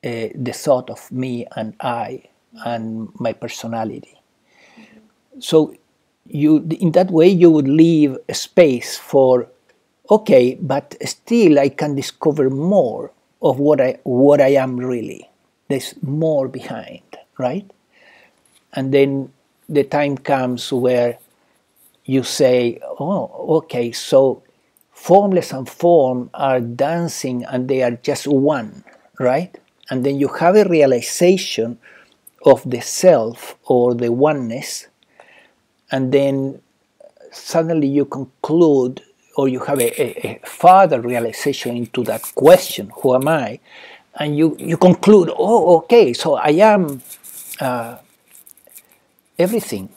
the thought of me and I and my personality. So in that way you would leave a space for, okay, but still I can discover more of what I am really. There's more behind, right? And then the time comes where you say, oh, okay, so formless and form are dancing and they are just one, right? And then you have a realization of the self or the oneness, and then suddenly you conclude, or you have a further realization into that question, who am I? And you conclude, oh, okay, so I am everything.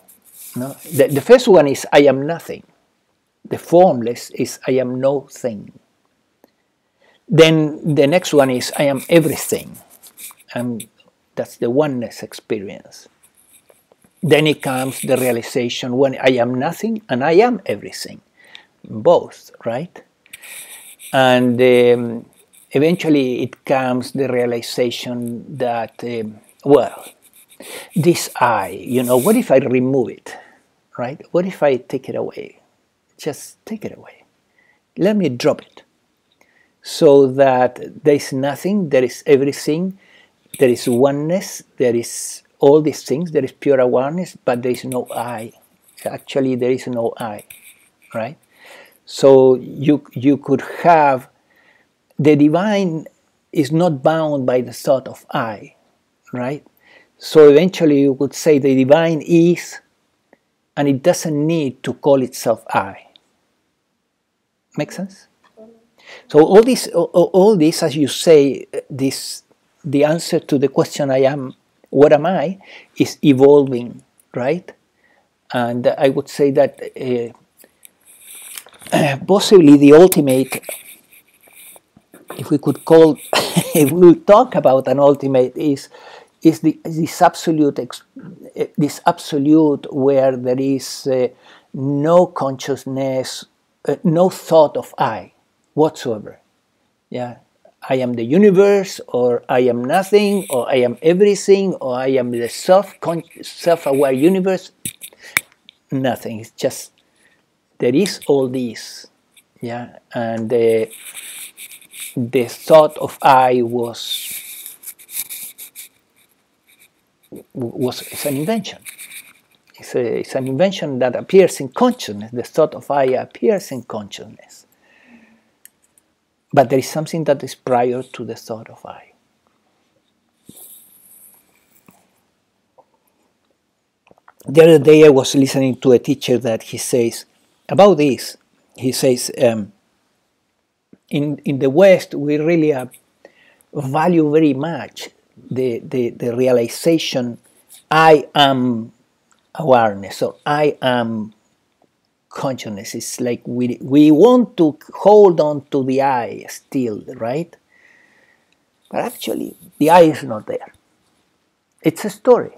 No? The first one is I am nothing. The formless is I am no thing. Then the next one is I am everything. And that's the oneness experience. Then it comes the realization when I am nothing and I am everything. Both, right? And eventually it comes the realization that, well, this I, what if I remove it, right? What if I take it away? Just take it away. Let me drop it. So that there is nothing, there is everything, there is oneness, there is all these things, there is pure awareness, but there is no I. Actually, there is no I, right? So you could have, the divine is not bound by the thought of I, right? So eventually you could say the divine is, and it doesn't need to call itself I. Make sense? So all this, as you say, the answer to the question I am, what am I, is evolving, right? And I would say that possibly the ultimate, if we could call, if we talk about an ultimate, is this absolute where there is no consciousness, no thought of I whatsoever. Yeah, I am the universe, or I am nothing, or I am everything, or I am the self-aware universe. Nothing. It's just there is all this. Yeah, and the thought of I it's an invention. It's an invention that appears in consciousness. The thought of I appears in consciousness. But there is something that is prior to the thought of I. The other day I was listening to a teacher that he says, about this, he says, in the West we really value very much the realization I am awareness, or I am consciousness. It's like we want to hold on to the I still, right? But actually the I is not there. It's a story.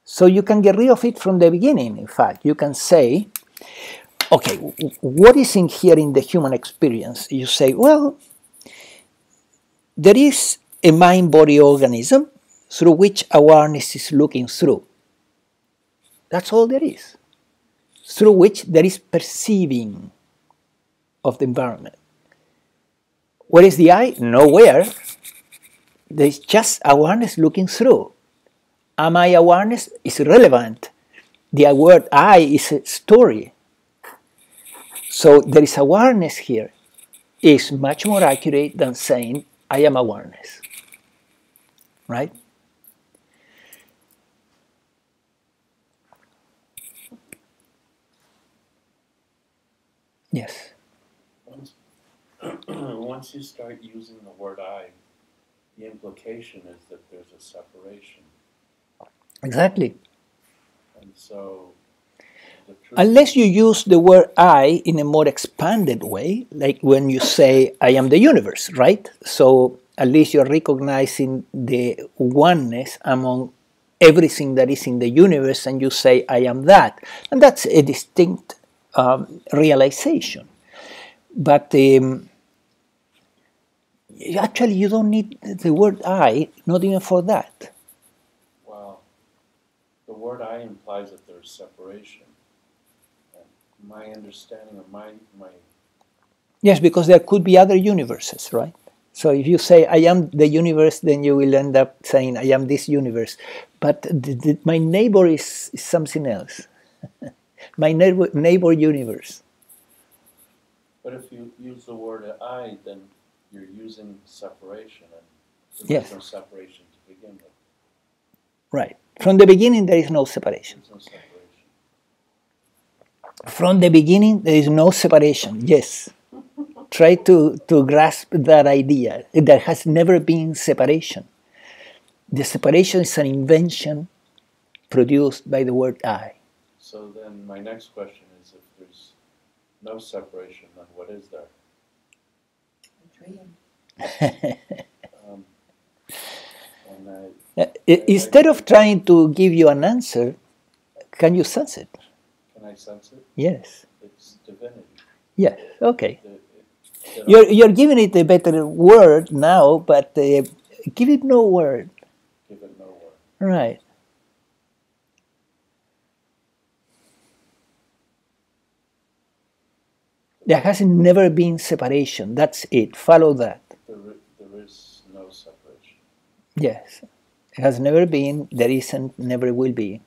So you can get rid of it from the beginning. In fact, you can say, okay, what is in here in the human experience? You say, well, there is a mind-body organism, through which awareness is looking through. That's all there is. Through which there is perceiving of the environment. Where is the I? Nowhere. There is just awareness looking through. Am I awareness? Is irrelevant. The word I is a story. So there is awareness here. Is much more accurate than saying I am awareness. Right? Yes. Once you start using the word I, the implication is that there's a separation. Exactly. And so, the truth Unless you use the word I in a more expanded way, like when you say, I am the universe, right? So at least you're recognizing the oneness among everything that is in the universe, and you say, I am that. And that's a distinct realization. But actually, you don't need the word I, not even for that. Well, the word I implies that there's separation. And my understanding of my Yes, because there could be other universes, right? So if you say, I am the universe, then you will end up saying, I am this universe. But my neighbor is something else. My neighbor universe. But if you use the word I, then you're using separation, and Yes. there's no separation to begin with. Right. From the beginning, there is no separation. There's no separation. From the beginning, there is no separation. Yes. Try to grasp that idea. There has never been separation. The separation is an invention produced by the word I. So then my next question is, if there's no separation, then what is there? A dream. Instead of trying to give you an answer, can you sense it? Can I sense it? Yes. It's divinity. Yes. Okay. That You're giving it a better word now, but give it no word. give it no word. Right. There has never been separation. That's it. Follow that. There is no separation. Yes. It has never been, there isn't, never will be.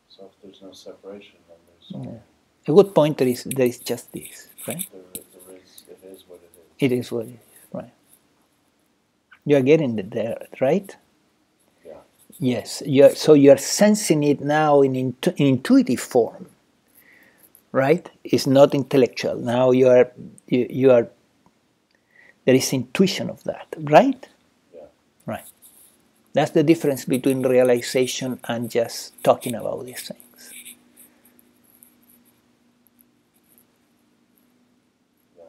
So if there's no separation, then there's only, A good pointer is there is just this, right? there is, it is what it is. It is what it is, right? You are getting it there, right? Yeah. Yes. So you are sensing it now in intuitive form, right? It's not intellectual. Now you are. There is intuition of that, right? Yeah. Right. That's the difference between realization and just talking about these things. Yeah.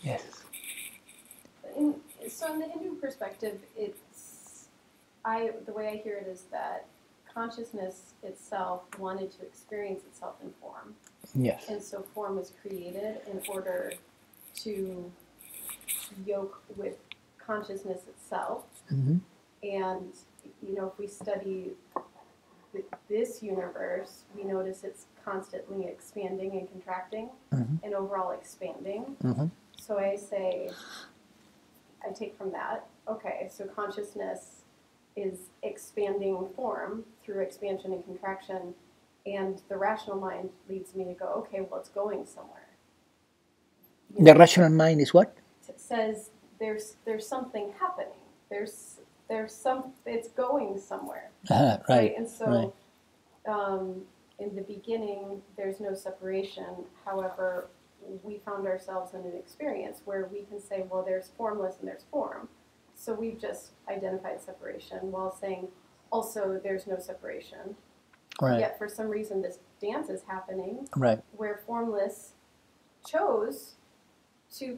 Yes. So in the Hindu perspective, the way I hear it is that consciousness itself wanted to experience itself in form. Yes. And so form was created in order to yoke with consciousness itself. Mm-hmm. And, if we study this universe, we notice it's constantly expanding and contracting, Mm-hmm. and overall expanding. Mm-hmm. So I take from that, okay, so consciousness is expanding form through expansion and contraction, and the rational mind leads me to go, okay, well, it's going somewhere. The rational mind is what? It says there's something happening. There's it's going somewhere. Right. And so in the beginning, there's no separation. However, we found ourselves in an experience where we can say, well, there's formless and there's form. So we've just identified separation while saying also there's no separation. Right. Yet for some reason this dance is happening Right. where formless chose to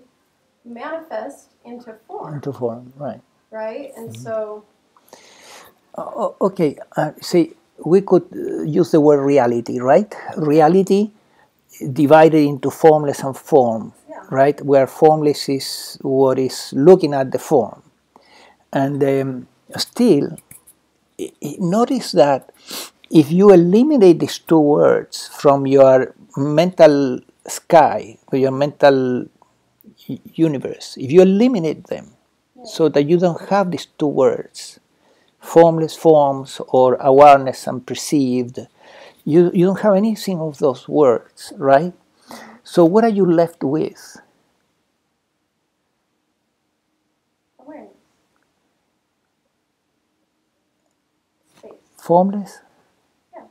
manifest into form. Into form. Right. Right? And so Okay. See, we could use the word reality, right? Reality divided into formless and form. yeah. right? Where formless is what is looking at the form. And still, notice that if you eliminate these two words from your mental sky or your mental universe, if you eliminate them so that you don't have these two words, formless forms or awareness and perceived, you don't have anything of those words, right? So what are you left with? Awareness. Space. Formless? Yeah.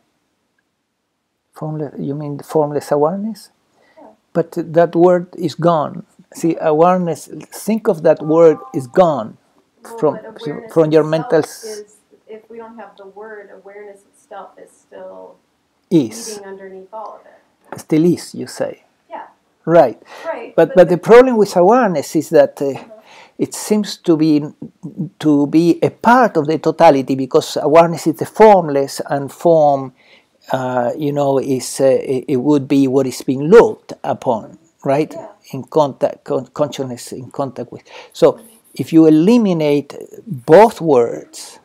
Formless, you mean formless awareness? Yeah. But that word is gone. See, awareness, think of that word is gone Well, but awareness from your itself mental is, if we don't have the word, awareness itself is still is. eating underneath all of it. Still is, you say. Yeah. Right. Right. But the problem with awareness is that it seems to be a part of the totality, because awareness is the formless, and form, is it would be what is being looked upon, right? Yeah. In contact, consciousness in contact with. So if you eliminate both words,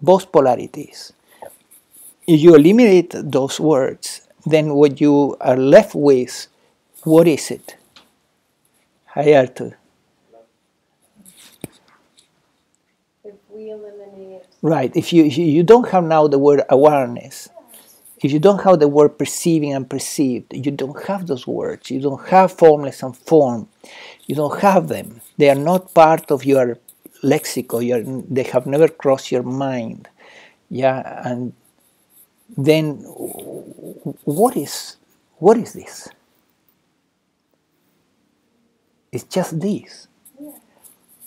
both polarities, if you eliminate those words, then what you are left with, what is it? Hayartu. If we eliminate. Right. If you don't have now the word awareness, if you don't have the word perceiving and perceived, you don't have those words. You don't have formless and form. You don't have them. They are not part of your lexicon. They have never crossed your mind. Yeah. And then what is this? It's just this. Yeah.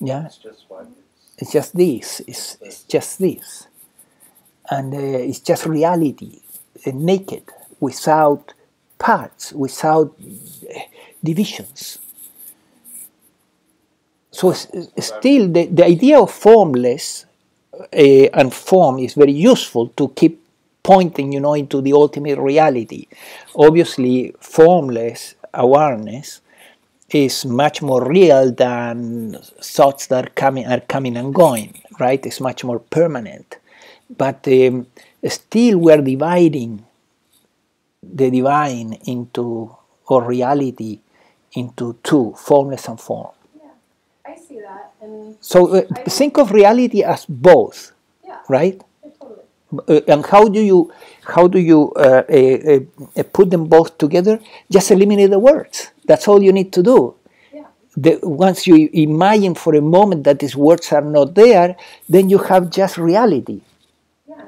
Yeah. It's just what It's just this. It's just this. And it's just reality, naked, without parts, without divisions. So still, the idea of formless and form is very useful to keep pointing, into the ultimate reality. Obviously, formless awareness is much more real than thoughts that are coming and going, right? It's much more permanent. But still we're dividing the divine into, or reality, into two, formless and form. Yeah. I see that. And So think of reality as both, yeah. right? Yeah, totally. And how do you put them both together? Just eliminate the words. That's all you need to do. Once you imagine for a moment that these words are not there, then you have just reality. Yeah,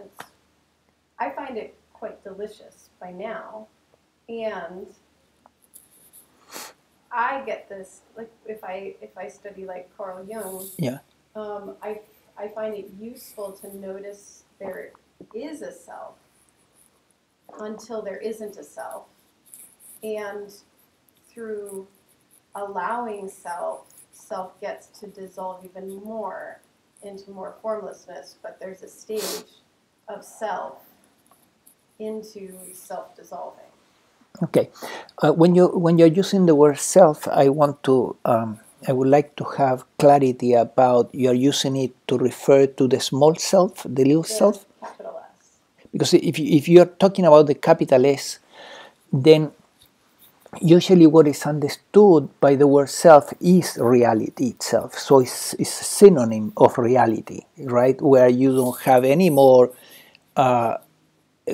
I find it quite delicious by now, and I get this, like if I study like Carl Jung, Yeah. I find it useful to notice there is a self until there isn't a self, and through allowing self gets to dissolve even more into more formlessness, but there's a stage of self into self-dissolving. Okay. When you're using the word self, I would like to have clarity about you're using it to refer to the small self, the little self. Capital S. Because if you're talking about the capital S, then usually what is understood by the word self is reality itself. So it's a synonym of reality, right? Where you don't have any more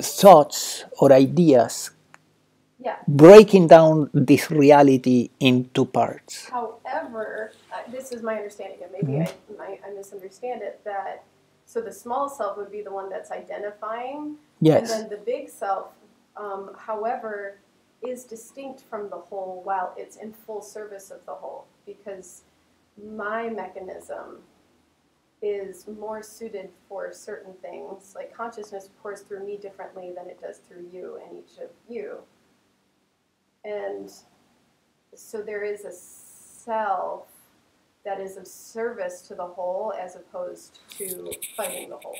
thoughts or ideas breaking down this reality into parts. However, this is my understanding, and maybe I misunderstand it, that so the small self would be the one that's identifying, Yes. and then the big self, however, is distinct from the whole while it's in full service of the whole, because my mechanism is more suited for certain things. Like consciousness pours through me differently than it does through you and each of you. And so there is a self that is of service to the whole as opposed to fighting the whole.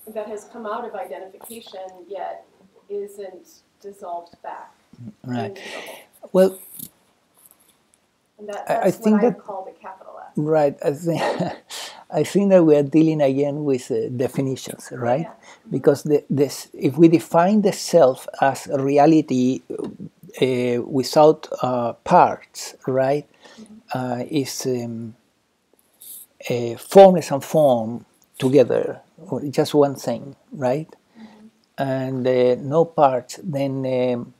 That has come out of identification yet isn't dissolved back. Right. into the whole. Well, And that's I think what I that call the capital S. right. I think that we are dealing again with definitions, right? Yeah. Because if we define the self as a reality without parts, right, is formless and form together, or just one thing, right? And no parts, then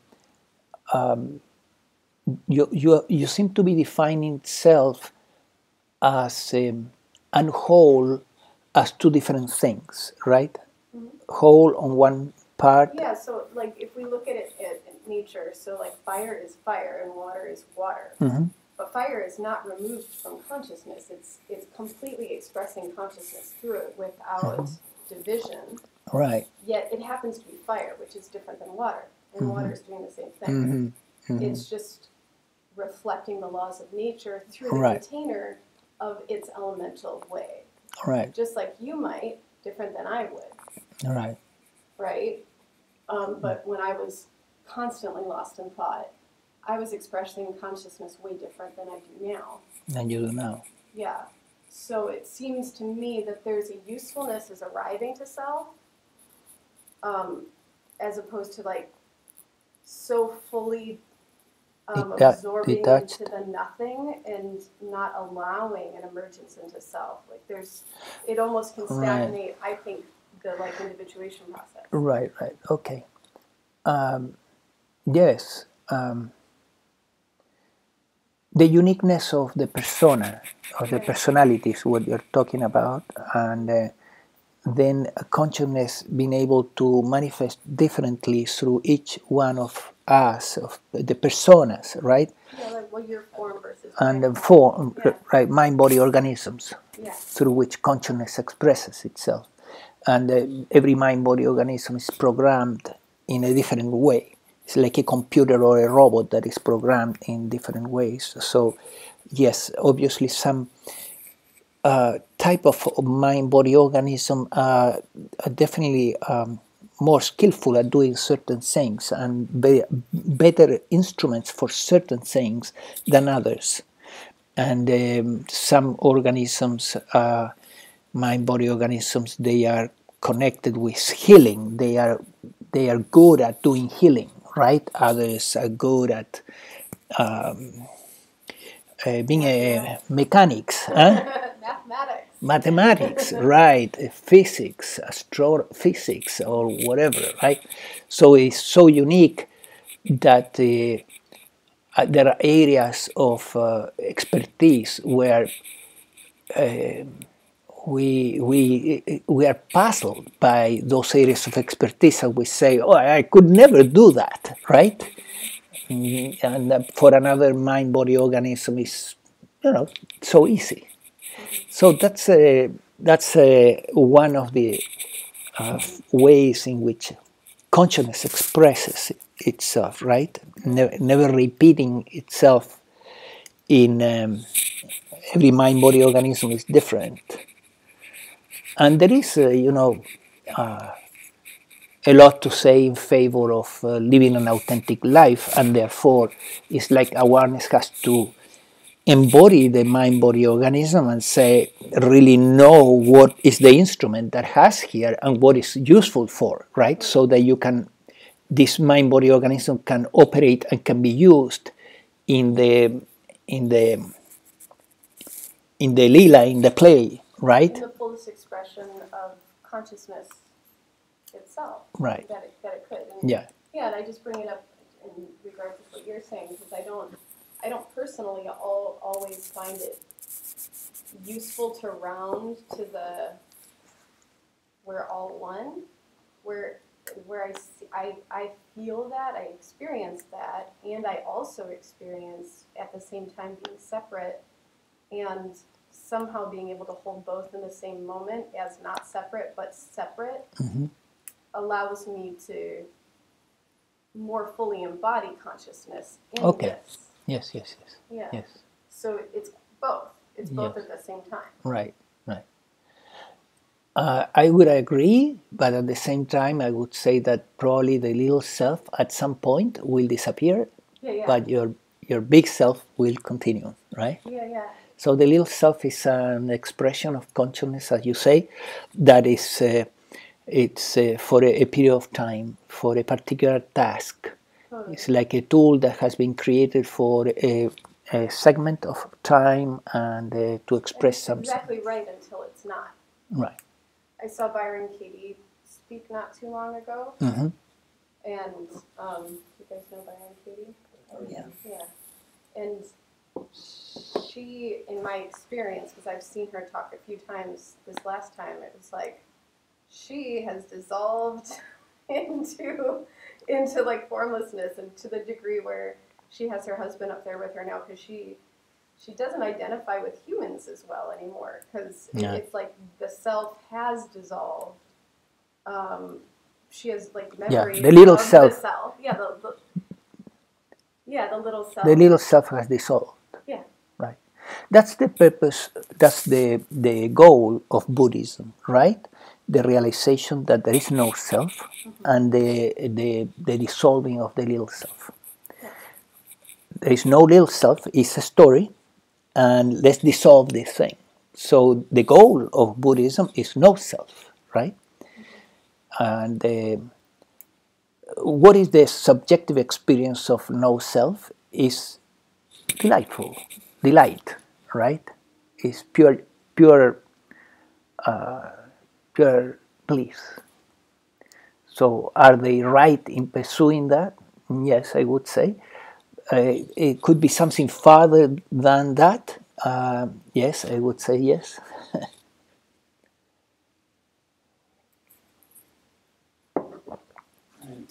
you seem to be defining self as and whole as two different things, right? Whole on one part. Yeah, so like if we look at it in nature, so like fire is fire and water is water. But fire is not removed from consciousness. It's completely expressing consciousness through it without division. Right. Yet it happens to be fire, which is different than water. And water is doing the same thing. It's just reflecting the laws of nature through the Right. container of its elemental way. Right. Just like you might, different than I would. Right. Right? But when I was constantly lost in thought, I was expressing consciousness way different than I do now. And you do now. Yeah. So it seems to me that there's a usefulness as arriving to self, as opposed to like so fully absorbing detached. into the nothing and not allowing an emergence into self. Like it almost can stagnate, I think, the like individuation process. Right, right, okay. Yes. The uniqueness of the persona, of the personality is what you're talking about, and then consciousness being able to manifest differently through each one of us, of the personas, right? Yeah, like well, your form versus And the form. right, mind-body organisms through which consciousness expresses itself. And every mind-body organism is programmed in a different way. It's like a computer or a robot that is programmed in different ways. So, yes, obviously some type of mind-body organism are definitely more skillful at doing certain things and better instruments for certain things than others. And some organisms, mind-body organisms, they are connected with healing. They are good at doing healing, right? Others are good at being a mechanics, huh? Mathematics, right? Physics, astrophysics, or whatever, right? So it's so unique that there are areas of expertise where we are puzzled by those areas of expertise, and we say, "Oh, I could never do that," right? And for another mind-body organism is, so easy. So that's one of the ways in which consciousness expresses itself, right? Never repeating itself in every mind-body organism is different. And there is, a lot to say in favor of living an authentic life, and therefore it's like awareness has to embody the mind-body organism and say, really know what is the instrument that has here and what is useful for, right? So that this mind-body organism can operate and can be used in the lila, in the play, right? In the fullest expression of consciousness itself. Right. That it could. And yeah, and I just bring it up in regards to what you're saying because I don't personally always find it useful to round to the we're all one, where I feel that, I experience that, and I also experience at the same time being separate and somehow being able to hold both in the same moment as not separate but separate allows me to more fully embody consciousness in this. Yes. Yeah. Yes. So it's both. It's both at the same time. Right. I would agree, but at the same time, I would say that probably the little self at some point will disappear, but your big self will continue, right? Yeah. So the little self is an expression of consciousness, as you say, that is it's for a period of time, for a particular task. Totally. It's like a tool that has been created for a segment of time and to express something. Exactly right until it's not. Right. I saw Byron Katie speak not too long ago, Mm-hmm. and you guys know Byron Katie? Oh, yeah. Yeah. And she, in my experience, because I've seen her talk a few times, this last time, it was like she has dissolved into like formlessness, and to the degree where she has her husband up there with her now, because she doesn't identify with humans as well anymore, because it's like the self has dissolved. She has like memories the little of self. the self. Yeah, the little self. The little self has dissolved. Yeah. Right. That's the purpose, that's the goal of Buddhism, right? The realization that there is no self, mm-hmm. and the dissolving of the little self. Yeah. There is no little self, it's a story, and let's dissolve this thing. So the goal of Buddhism is no self, right? Mm-hmm. And what is the subjective experience of no self is delightful, delight, right? Is pure bliss. So are they right in pursuing that? Yes, I would say. It could be something farther than that. Yes, I would say yes.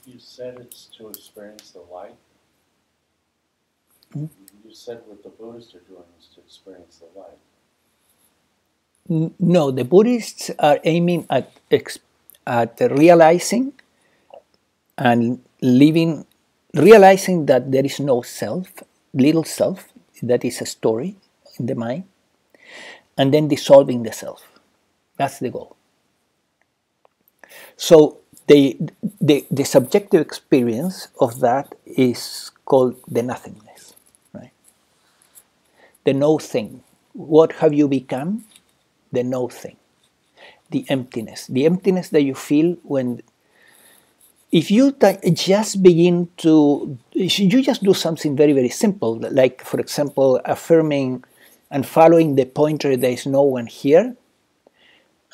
You said it's to experience the light. Hmm? You said what the Buddhists are doing is to experience the light. No, the Buddhists are aiming at realizing and realizing that there is no self, little self, that is a story in the mind, and then dissolving the self. That's the goal. So the subjective experience of that is called the nothingness, right? The no thing. What have you become? The no thing. The emptiness. The emptiness that you feel when, if you just begin to, you just do something very, very simple, like, for example, affirming and following the pointer, there is no one here,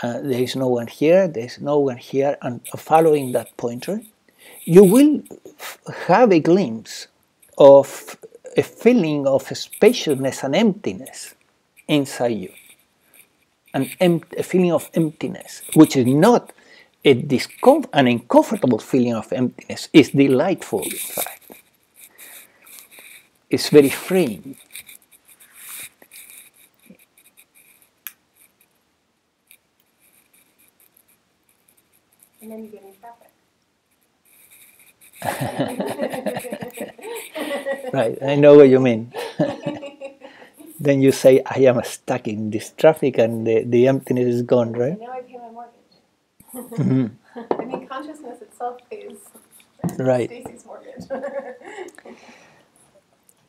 there is no one here, there is no one here, and following that pointer, you will have a glimpse of a feeling of spaciousness and emptiness inside you. A feeling of emptiness, which is not an uncomfortable feeling of emptiness. It's delightful, in fact. It's very freeing. And then you get in traffic. Right, I know what you mean. Then you say, I am stuck in this traffic, and the emptiness is gone, right? And now I pay my mortgage. Mm-hmm. I mean, consciousness itself pays right. Stacy's mortgage.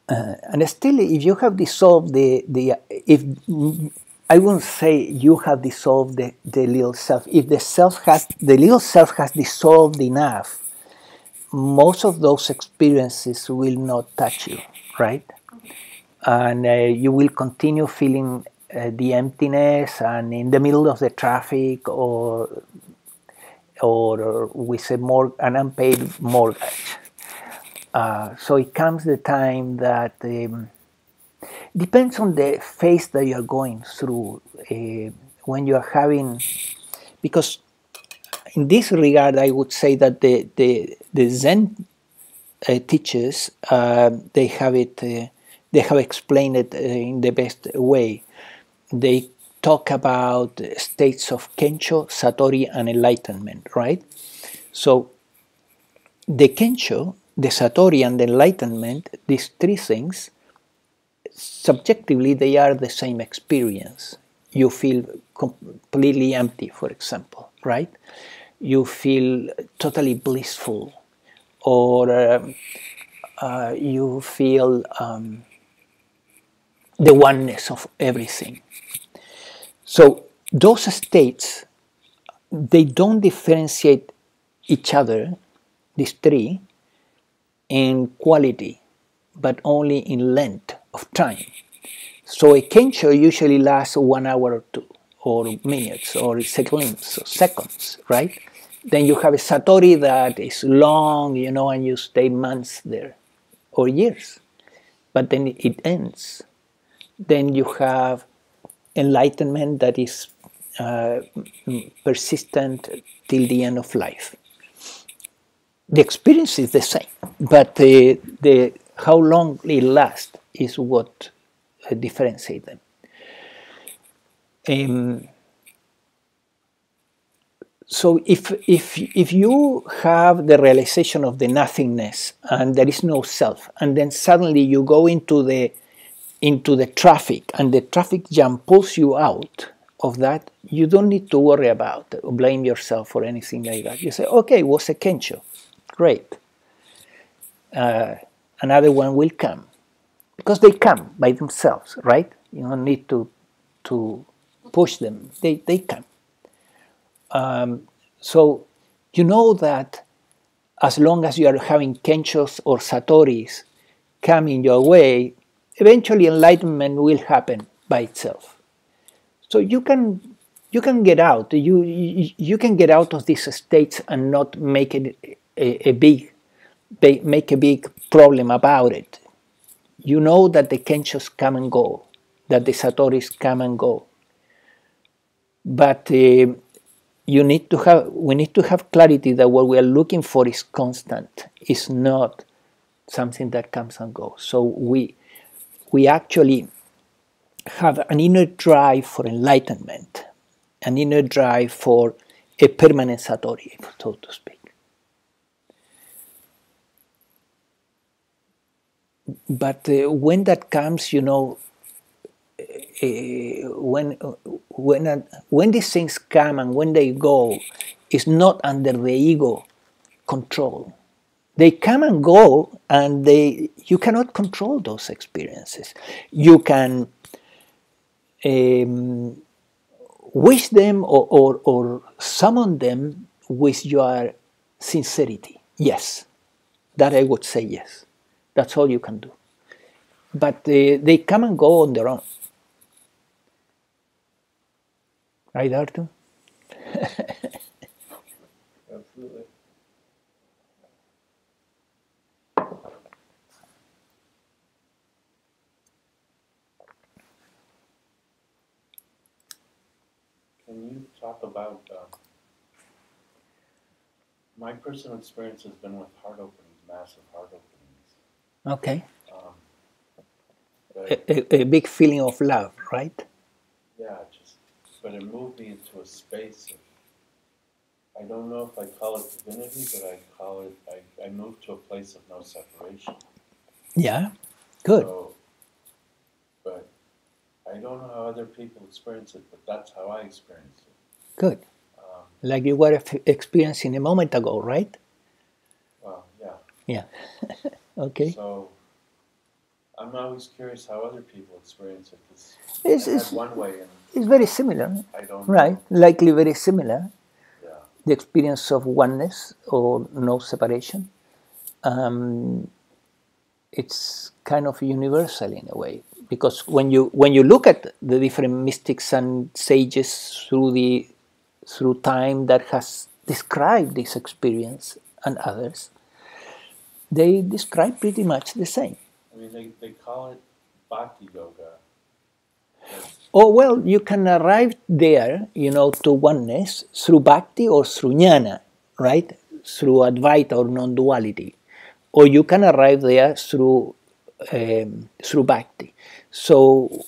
And still, if you have dissolved if I won't say you have dissolved the little self. If the little self has dissolved enough, most of those experiences will not touch you, right? And you will continue feeling the emptiness, and in the middle of the traffic, or with an unpaid mortgage. So it comes the time that depends on the phase that you are going through. When you are having, because in this regard, I would say that the Zen teachers, they have explained it in the best way. They talk about states of Kensho, Satori, and enlightenment, right? So the Kensho, the Satori, and the enlightenment, these three things, subjectively, they are the same experience. you feel completely empty, for example, right? You feel totally blissful, or you feel the oneness of everything. So those states, they don't differentiate each other, these three, in quality, but only in length of time. So a kensho usually lasts 1 hour or two, or minutes, or seconds, right? Then you have a satori that is long, and you stay months there, or years, but then it ends. Then you have enlightenment that is persistent till the end of life. The experience is the same, but the how long it lasts is what differentiates them. So if you have the realization of the nothingness and there is no self, and then suddenly you go into the traffic and the traffic jam pulls you out of that, you don't need to worry about it or blame yourself or anything like that. You say, okay, it was a kensho, great. Another one will come, because they come by themselves, right? You don't need to push them. They come. So you know that as long as you are having kenshos or satoris coming your way, eventually enlightenment will happen by itself. So you can get out. You can get out of these states and not make it a big problem about it. You know that the kenshos come and go, that the satoris come and go, but we need to have clarity that what we are looking for is constant, is not something that comes and goes. So we actually have an inner drive for enlightenment, an inner drive for a permanent satori, so to speak. But when that comes, when these things come and when they go, it's not under the ego control. They come and go, and you cannot control those experiences. You can wish them or summon them with your sincerity. Yes, that I would say yes. That's all you can do. But they come and go on their own. Right, Arthur? Absolutely. Can you talk about my personal experience has been with heart openings, massive heart openings. Okay. A big feeling of love, right? Yeah, but it moved me into a space of, I don't know if I call it divinity, but I call it, I moved to a place of no separation. Yeah, good. So, but I don't know how other people experience it, but that's how I experience it. Good. Like you were experiencing a moment ago, right? Well, yeah. Yeah. Okay. So, I'm always curious how other people experience it. It's one way, and it's very similar. I don't right? know. Likely very similar. Yeah. The experience of oneness or no separation. It's kind of universal in a way, because when you look at the different mystics and sages through time that has described this experience and others, they describe pretty much the same. I mean, they call it bhakti yoga. Oh, well, you can arrive there, to oneness through bhakti or through jnana, right? Through Advaita or non-duality. Or you can arrive there through bhakti. So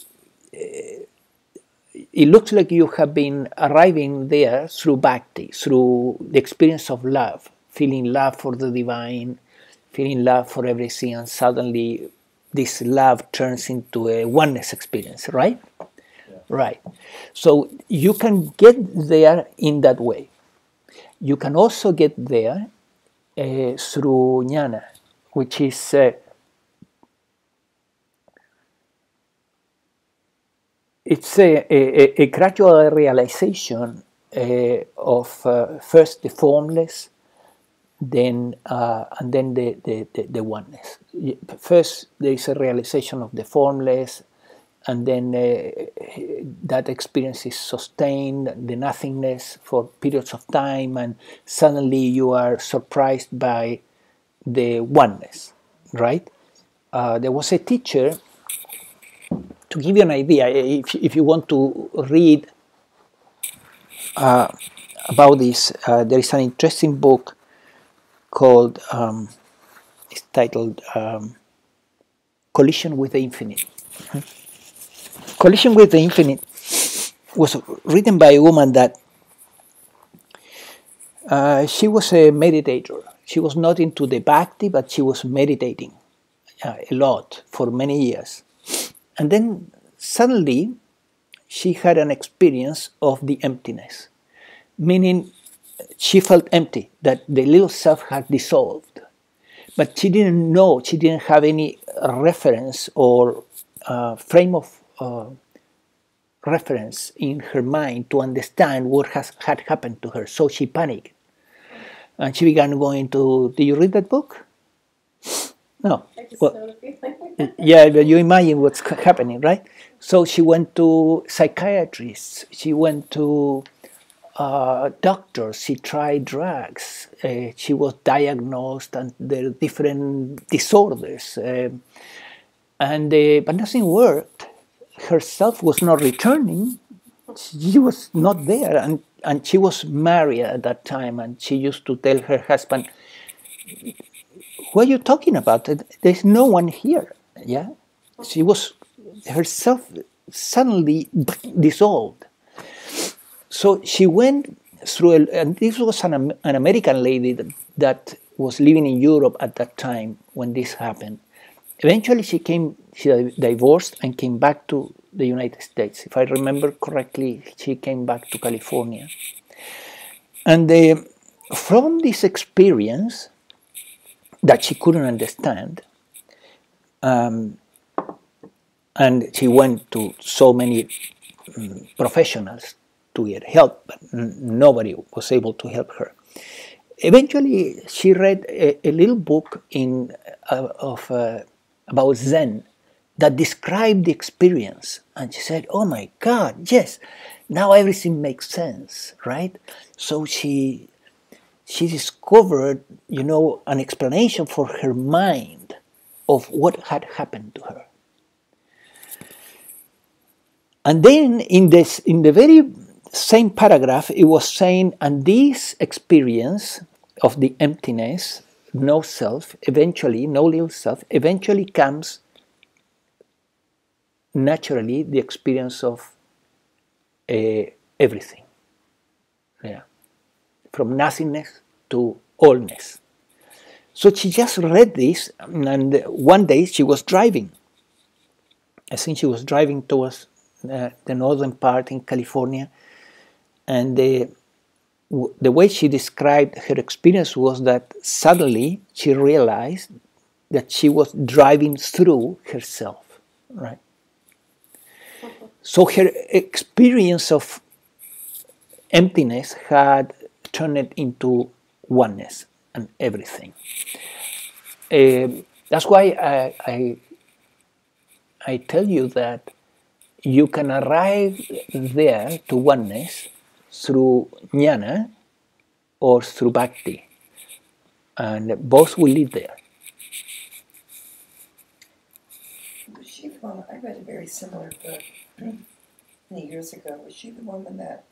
it looks like you have been arriving there through bhakti, through the experience of love, feeling love for the divine, feeling love for everything, and suddenly this love turns into a oneness experience, right? Yeah. Right. So you can get there in that way. You can also get there through jnana, which is it's a gradual realization of first the formless, then and then the oneness. First, there is a realization of the formless, and then that experience is sustained, the nothingness for periods of time, and suddenly you are surprised by the oneness, right? There was a teacher, to give you an idea, if you want to read about this, there is an interesting book called, it's titled Collision with the Infinite. Collision with the Infinite was written by a woman that she was a meditator. She was not into the bhakti, but she was meditating a lot for many years. And then suddenly she had an experience of the emptiness, meaning she felt empty, that the little self had dissolved. But she didn't know, she didn't have any reference or frame of reference in her mind to understand what had happened to her. So she panicked. And she began going to, did you read that book? No. I just know the feeling. Yeah, but you imagine what's happening, right? So she went to psychiatrists, she went to doctors, she tried drugs, she was diagnosed, and there are different disorders, but nothing worked. Herself was not returning, she was not there, and she was married at that time, and she used to tell her husband, what are you talking about? There's no one here. Yeah, she was herself suddenly dissolved. So she went through, and this was an American lady that was living in Europe at that time when this happened. Eventually she divorced and came back to the United States. If I remember correctly, she came back to California. And from this experience that she couldn't understand, and she went to so many professionals to get help, but nobody was able to help her. Eventually, she read a little book about Zen that described the experience, and she said, "Oh my God, yes, now everything makes sense, right?" So she discovered, an explanation for her mind of what had happened to her. And then in the very same paragraph, it was saying, and this experience of the emptiness, no self, eventually, no little self, eventually comes naturally the experience of everything. Yeah. From nothingness to allness. So she just read this, and one day she was driving. I think she was driving towards the northern part in California, and the way she described her experience was that suddenly she realized that she was driving through herself, right? So her experience of emptiness had turned it into oneness and everything. That's why I tell you that you can arrive there to oneness through jnana or through bhakti, and both will lead there. Was she the one? I read a very similar book many years ago. Was she the woman that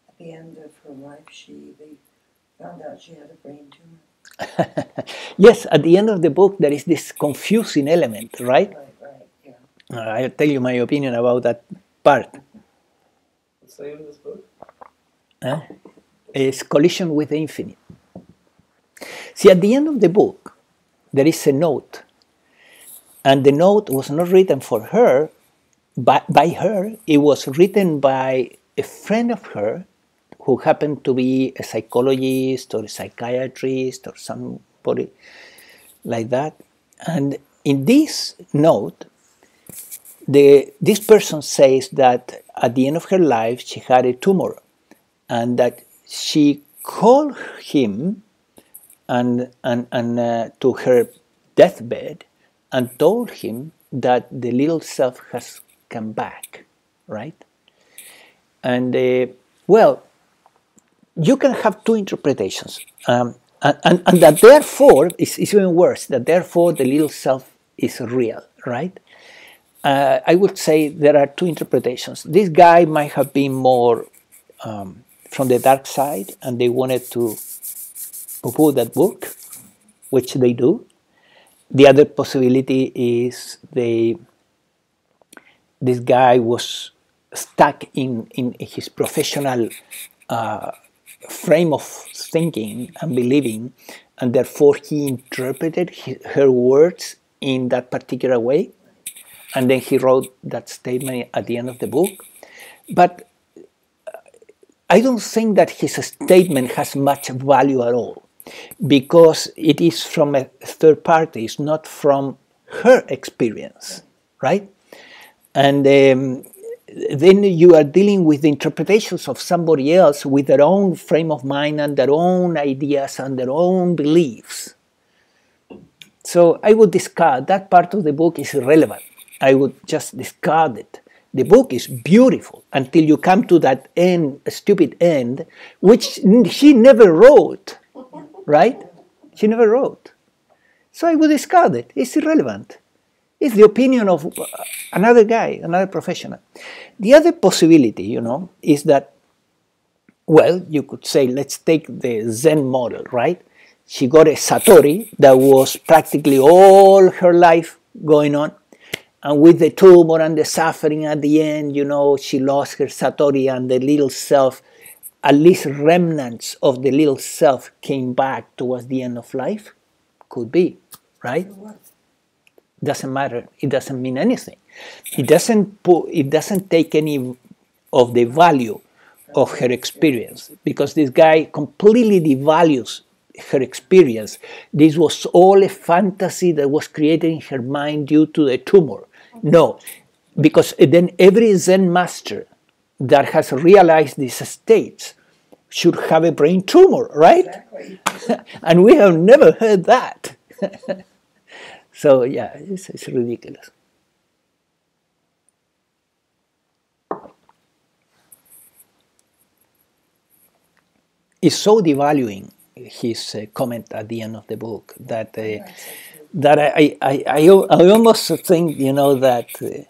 at the end of her life they found out she had a brain tumor? Yes, at the end of the book there is this confusing element, right? Right, yeah. I'll tell you my opinion about that part. What's the name of this book? It's Collision with the Infinite. See, at the end of the book, there is a note. And the note was not written for her, by her. It was written by a friend of her who happened to be a psychologist or a psychiatrist or somebody like that. And in this note, this person says that at the end of her life she had a tumor, and that she called him and to her deathbed and told him that the little self has come back, right? And well, you can have two interpretations, and that therefore it's even worse. That therefore the little self is real, right? I would say there are two interpretations. This guy might have been more from the dark side, and they wanted to poo-poo that book, which they do. The other possibility is this guy was stuck in his professional frame of thinking and believing, and therefore he interpreted her words in that particular way, and then he wrote that statement at the end of the book. But I don't think that his statement has much value at all, because it is from a third party, it's not from her experience, right? And then you are dealing with the interpretations of somebody else with their own frame of mind and their own ideas and their own beliefs. So I would discard that part of the book. Is irrelevant. I would just discard it. The book is beautiful until you come to that end, a stupid end, which she never wrote, right? She never wrote. So I would discard it. It's irrelevant. It's the opinion of another guy, another professional. The other possibility, is that, well, you could say, let's take the Zen model, right? She got a Satori that was practically all her life going on. And with the tumor and the suffering at the end, she lost her Satori, and the little self, at least remnants of the little self came back towards the end of life. Could be, right? Doesn't matter. It doesn't mean anything. It doesn't take any of the value of her experience, because this guy completely devalues her experience. This was all a fantasy that was created in her mind due to the tumor. No, because then every Zen master that has realized these states should have a brain tumor, right? Exactly. And we have never heard that. So yeah, it's ridiculous. It's so devaluing, his comment at the end of the book, that I almost think, that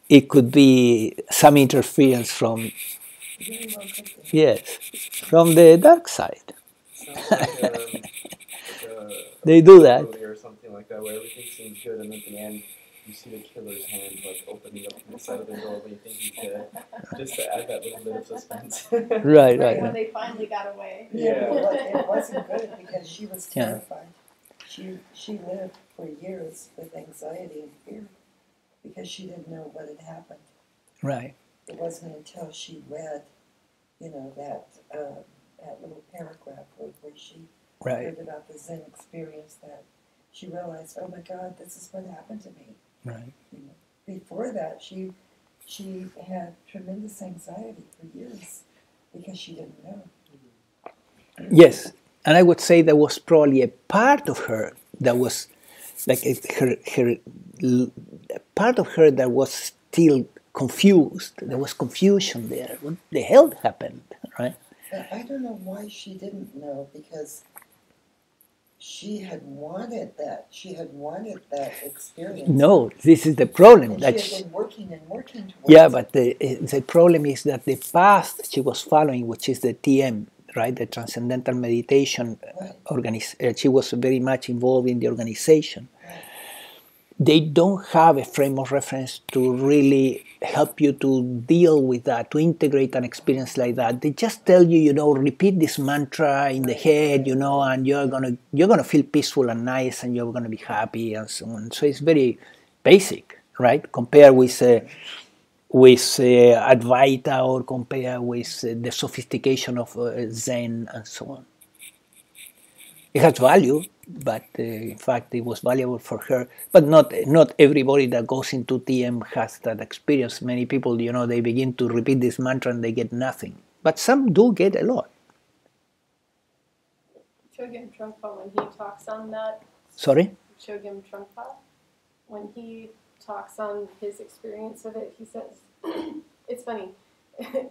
it could be some interference from, yes, from the dark side. They do that. Or something like that, where everything seems good, and at the end you see the killer's hand opening up from the side of the door, but you think he's dead, just to add that little bit of suspense. Right. When they finally got away. Yeah, it wasn't good because she was terrified. She lived for years with anxiety and fear because she didn't know what had happened. Right. It wasn't until she read, that little paragraph where she heard about the Zen experience that she realized, oh my God, this is what happened to me. Right. Before that, she had tremendous anxiety for years because she didn't know. Yes, and I would say there was probably a part of her that was like her part of her that was still confused. There was confusion there. What the hell happened, right? I don't know why she didn't know, because she had wanted that. She had wanted that experience. No, this is the problem. And that she had been working and working towards yeah, it. but the problem is that the path she was following, which is the TM, right, the Transcendental Meditation, she was very much involved in the organization. Right. They don't have a frame of reference to really help you to deal with that, to integrate an experience like that. They just tell you, repeat this mantra in the head, and you're gonna feel peaceful and nice, and you're gonna be happy and so on. So it's very basic, right? Compare with Advaita, or compare with the sophistication of Zen and so on. It has value, but in fact it was valuable for her. But not everybody that goes into TM has that experience. Many people, they begin to repeat this mantra and they get nothing. But some do get a lot. Chogyam Trungpa, when he talks on that. Sorry? Chogyam Trungpa, when he talks on his experience of it, he says, it's funny,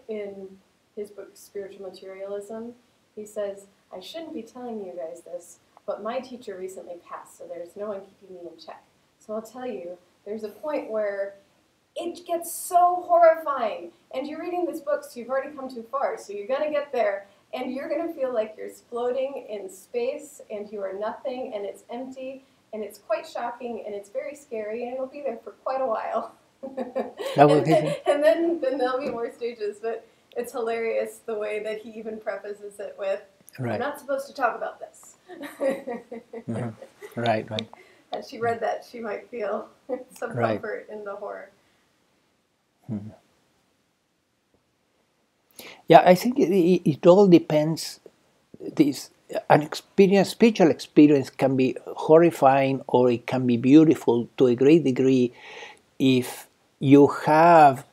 in his book Spiritual Materialism, he says, I shouldn't be telling you guys this, but my teacher recently passed, so there's no one keeping me in check. So I'll tell you, there's a point where it gets so horrifying, and you're reading this book, so you've already come too far, so you're going to get there, and you're going to feel like you're floating in space, and you are nothing, and it's empty, and it's quite shocking, and it's very scary, and it'll be there for quite a while. and then there'll be more stages, but it's hilarious the way that he even prefaces it with, right. I'm not supposed to talk about this. Mm-hmm. Right. Had she read that, she might feel some comfort in the horror. Mm-hmm. Yeah, I think it all depends. Spiritual experience can be horrifying or it can be beautiful to a great degree if you have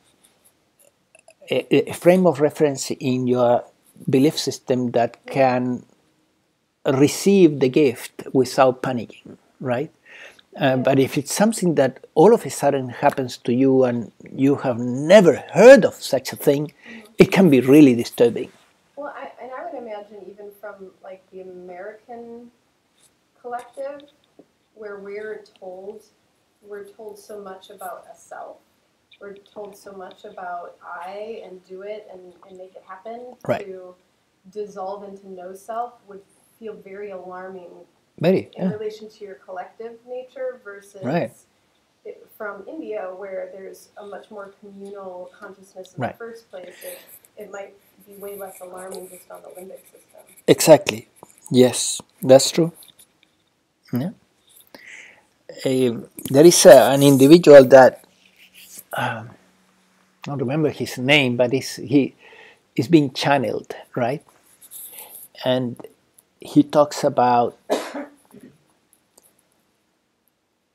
a frame of reference in your belief system that can receive the gift without panicking, right? But if it's something that all of a sudden happens to you and you have never heard of such a thing, it can be really disturbing. Well, I would imagine even from like the American collective, where we're told so much about a self. We're told so much about I and do it and make it happen. Right. To dissolve into no self would feel very alarming in relation to your collective nature versus from India, where there's a much more communal consciousness in the first place. It might be way less alarming just on the limbic system. Exactly. Yes, that's true. Yeah. There is an individual that I don't remember his name, but he is being channeled, right? And he talks about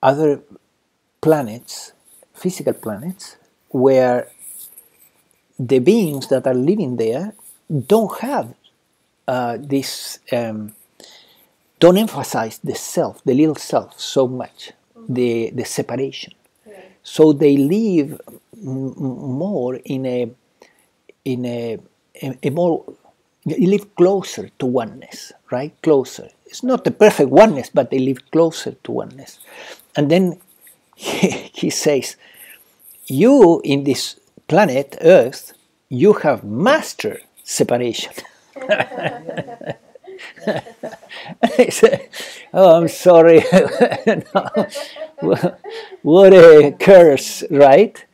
other planets, physical planets, where the beings that are living there don't have don't emphasize the self, the little self, so much, the separation. Yeah. So they live more in a more, they live closer to oneness, right? Closer. It's not the perfect oneness, but they live closer to oneness. And then he says, you in this planet, Earth, you have mastered separation. I say, oh, I'm sorry. What a curse, right?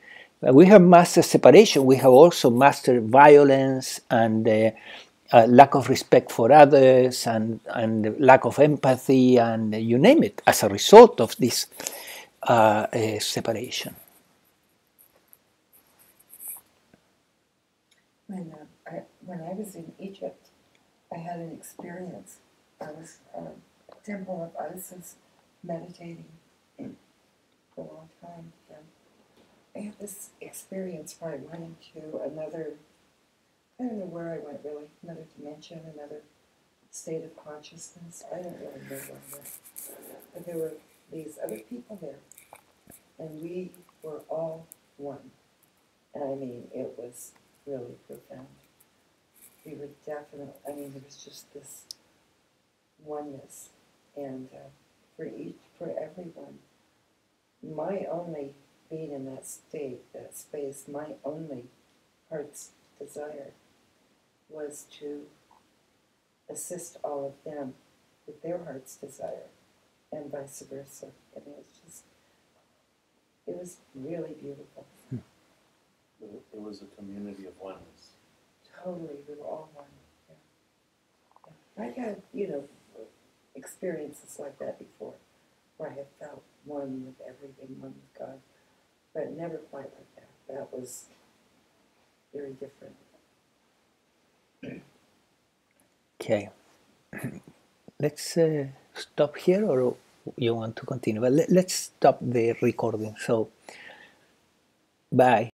We have mastered separation. We have also mastered violence and lack of respect for others and lack of empathy and you name it as a result of this separation. When I was in Egypt, I had an experience. I was Temple of Isis meditating for a long time. And I had this experience where I went into another, I don't know where I went really, another dimension, another state of consciousness. I don't really know where I went. But there were these other people there, and we were all one. And I mean, it was really profound. We were definitely, I mean, there was just this oneness. And for everyone, my only, being in that state, that space, my only heart's desire was to assist all of them with their heart's desire, and vice versa. And it was really beautiful. It was a community of oneness. Totally, we were all one. Yeah. I had, experiences like that before, where I had felt one with everything, one with God. but never quite like that. That was very different. Okay. Let's stop here, or you want to continue? But let's stop the recording. So, bye.